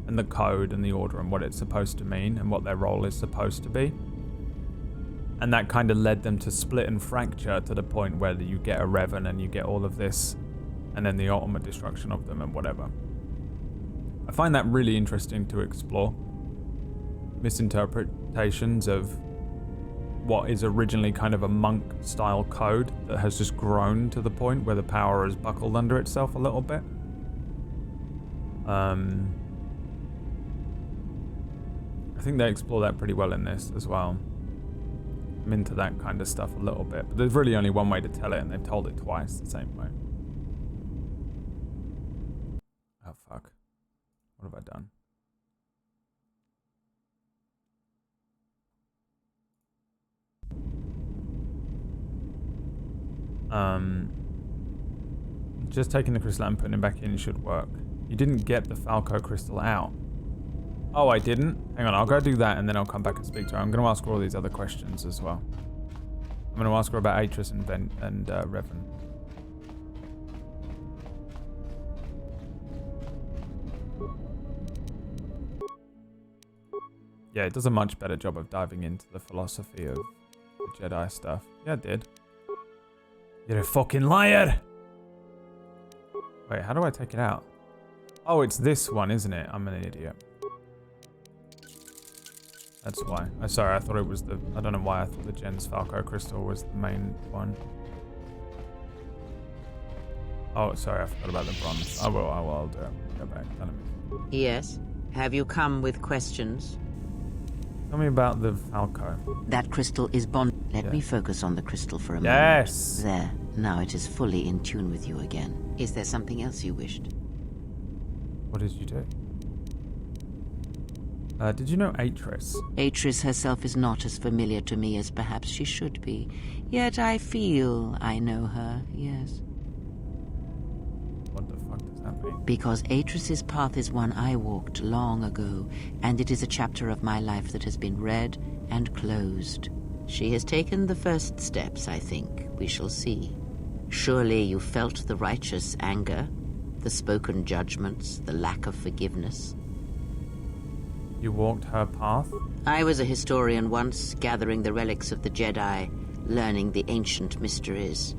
Speaker 1: And the code and the order and what it's supposed to mean and what their role is supposed to be. And that kind of led them to split and fracture to the point where you get a Revan and you get all of this, and then the ultimate destruction of them and whatever. I find that really interesting to explore. Misinterpretations of what is originally kind of a monk-style code that has just grown to the point where the power has buckled under itself a little bit. I think they explore that pretty well in this as well. I'm into that kind of stuff a little bit, but there's really only one way to tell it, and they've told it twice the same way. Oh fuck. What have I done? Just taking the crystal out and putting it back in should work. You didn't get the Falco crystal out. Oh, I didn't? Hang on, I'll go do that and then I'll come back and speak to her. I'm going to ask her all these other questions as well. I'm going to ask her about Atris and Revan. Yeah, it does a much better job of diving into the philosophy of the Jedi stuff. Yeah, it did. You're a fucking liar! Wait, how do I take it out? Oh, it's this one, isn't it? I'm an idiot. That's why. I'm sorry, I thought it was the... I don't know why I thought the Jen's Falco crystal was the main one. Oh, sorry, I forgot about the bronze. I'll do it. Go back.
Speaker 22: Yes? Have you come with questions?
Speaker 1: Tell me about the Falco.
Speaker 22: That crystal is bond. Let me focus on the crystal for a moment.
Speaker 1: Yes!
Speaker 22: There. Now it is fully in tune with you again. Is there something else you wished?
Speaker 1: What did you do? Did you know Atris?
Speaker 22: Atris herself is not as familiar to me as perhaps she should be. Yet I feel I know her, yes.
Speaker 1: What the fuck does that mean?
Speaker 22: Because Atris's path is one I walked long ago, and it is a chapter of my life that has been read and closed. She has taken the first steps, I think. We shall see. Surely you felt the righteous anger, the spoken judgments, the lack of forgiveness.
Speaker 1: You walked her path?
Speaker 22: I was a historian once, gathering the relics of the Jedi, learning the ancient mysteries.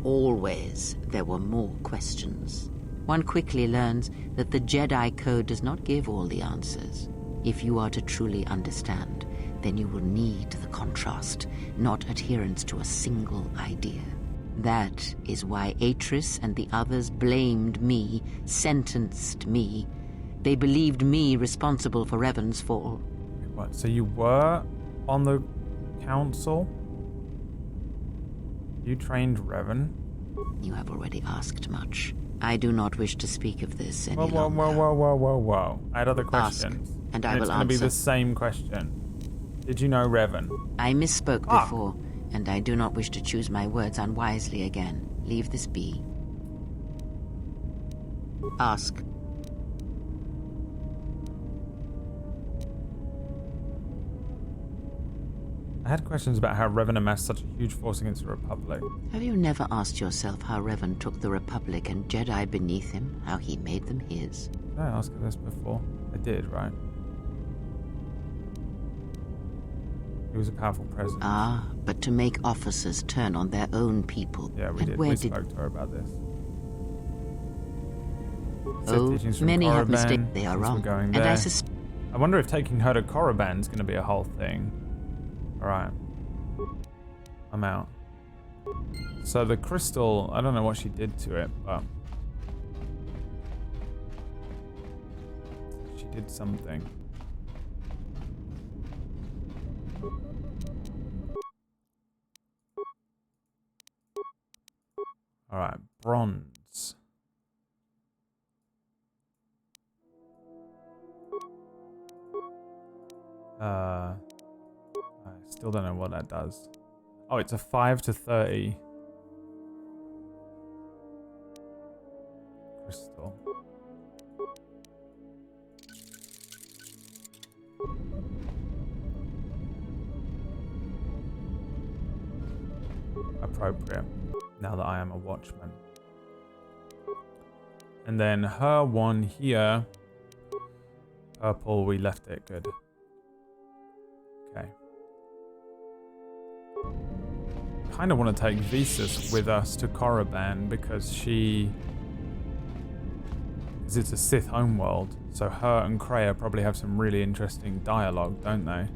Speaker 22: Always there were more questions. One quickly learns that the Jedi Code does not give all the answers. If you are to truly understand, then you will need the contrast, not adherence to a single idea. That is why Atris and the others blamed me, sentenced me. They believed me responsible for Revan's fall.
Speaker 1: What, so you were on the council? You trained Revan?
Speaker 22: You have already asked much. I do not wish to speak of this any
Speaker 1: Whoa.
Speaker 22: longer.
Speaker 1: I had other questions.
Speaker 22: Ask, and I will
Speaker 1: it's going to be
Speaker 22: answer.
Speaker 1: the same question. Did you know Revan?
Speaker 22: I misspoke before, and I do not wish to choose my words unwisely again. Leave this be. Ask.
Speaker 1: I had questions about how Revan amassed such a huge force against the Republic.
Speaker 22: Have you never asked yourself how Revan took the Republic and Jedi beneath him, how he made them his?
Speaker 1: Did I ask her this before? I did, right? He was a powerful presence.
Speaker 22: Ah, but to make officers turn on their own people.
Speaker 1: Yeah, we
Speaker 22: and
Speaker 1: did.
Speaker 22: Where
Speaker 1: We
Speaker 22: did...
Speaker 1: spoke to her about this.
Speaker 22: Oh, many have mistakes. They are wrong.
Speaker 1: And
Speaker 22: I
Speaker 1: I wonder if taking her to Korriban is going to be a whole thing. Alright. I'm out. So the crystal, I don't know what she did to it, but she did something. Alright, bronze. I still don't know what that does. Oh, it's a 5 to 30 crystal. Appropriate, now that I am a watchman. And then her one here, purple, we left it good. Okay. Kind of want to take Visas with us to Korriban because it's a Sith homeworld, so her and Kreia probably have some really interesting dialogue, don't they?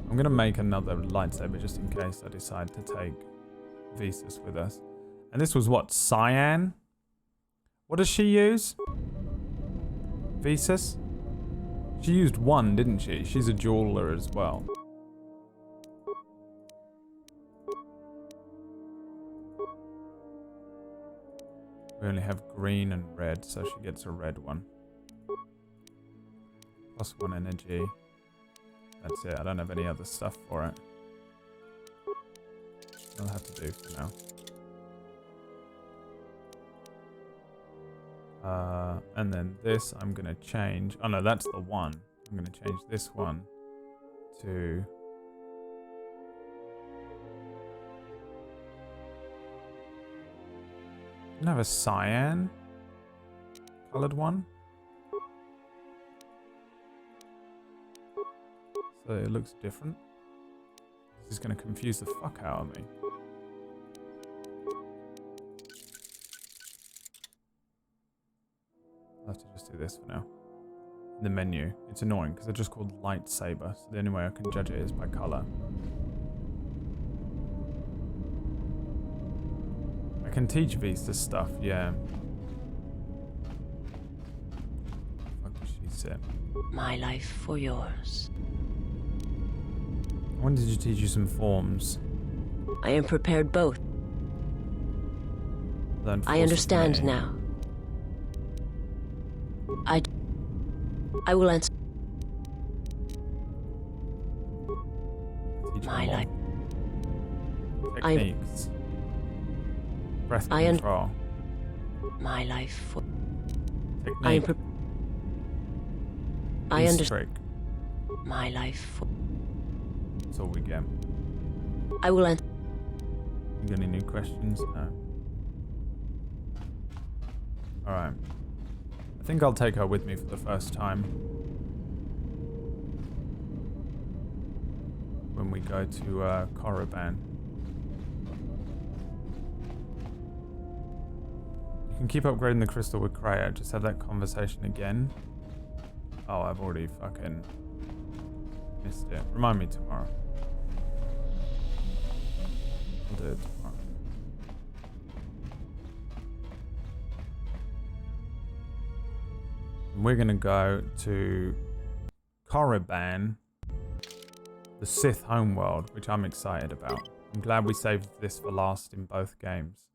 Speaker 1: I'm gonna make another lightsaber just in case I decide to take Visas with us. And this was what, cyan? What does she use? Visas? She used one, didn't she? She's a jeweler as well. We only have green and red, so she gets a red one. +1 energy. That's it, I don't have any other stuff for it. I'll have to do for now. And then this I'm gonna change. Oh no, that's the one. I'm gonna change this one to I have a cyan colored one. So it looks different. This is gonna confuse the fuck out of me. I'll have to just do this for now. In the menu. It's annoying because they're just called lightsaber, so the only way I can judge it is by color. I can teach Vise this stuff, yeah. What did she say?
Speaker 14: My life for yours.
Speaker 1: When did you teach you some forms?
Speaker 14: I am prepared both. I understand now. I will answer. My life.
Speaker 1: Techniques. Breath control.
Speaker 14: My life for.
Speaker 1: Technique.
Speaker 14: I understand.
Speaker 1: Trick.
Speaker 14: My life for.
Speaker 1: That's all we get.
Speaker 14: I will answer.
Speaker 1: You got any new questions? No. Alright. I think I'll take her with me for the first time. When we go to Korriban. You can keep upgrading the crystal with Kreia. Just have that conversation again. Oh, I've already fucking missed it. Remind me tomorrow. I'll do it tomorrow. And we're gonna go to Korriban, the Sith homeworld, which I'm excited about. I'm glad we saved this for last in both games.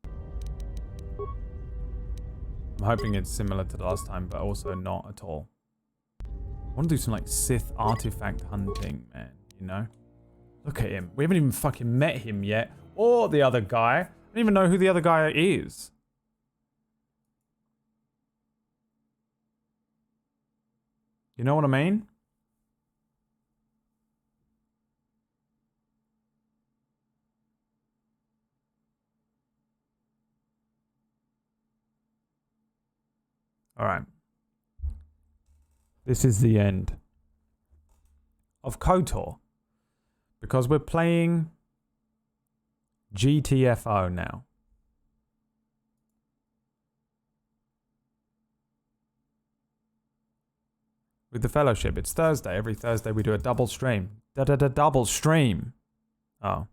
Speaker 1: I'm hoping it's similar to the last time, but also not at all. I want to do some like Sith artifact hunting, man, you know? Look at him. We haven't even fucking met him yet. Or the other guy. I don't even know who the other guy is. You know what I mean? Alright. This is the end of KOTOR. Because we're playing GTFO now. With the Fellowship. It's Thursday. Every Thursday we do a double stream. Double stream. Oh.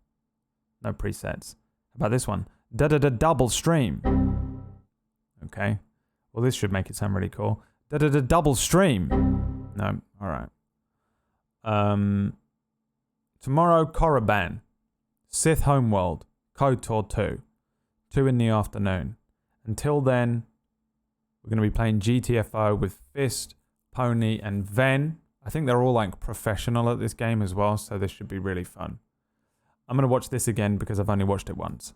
Speaker 1: No presets. How about this one? Double stream. Okay. Well, this should make it sound really cool. Double stream. No. Alright. Tomorrow, Korriban. Sith Homeworld. KOTOR 2. 2 in the afternoon. Until then, we're going to be playing GTFO with Fist, Pony, and Ven. I think they're all like professional at this game as well, so this should be really fun. I'm going to watch this again because I've only watched it once.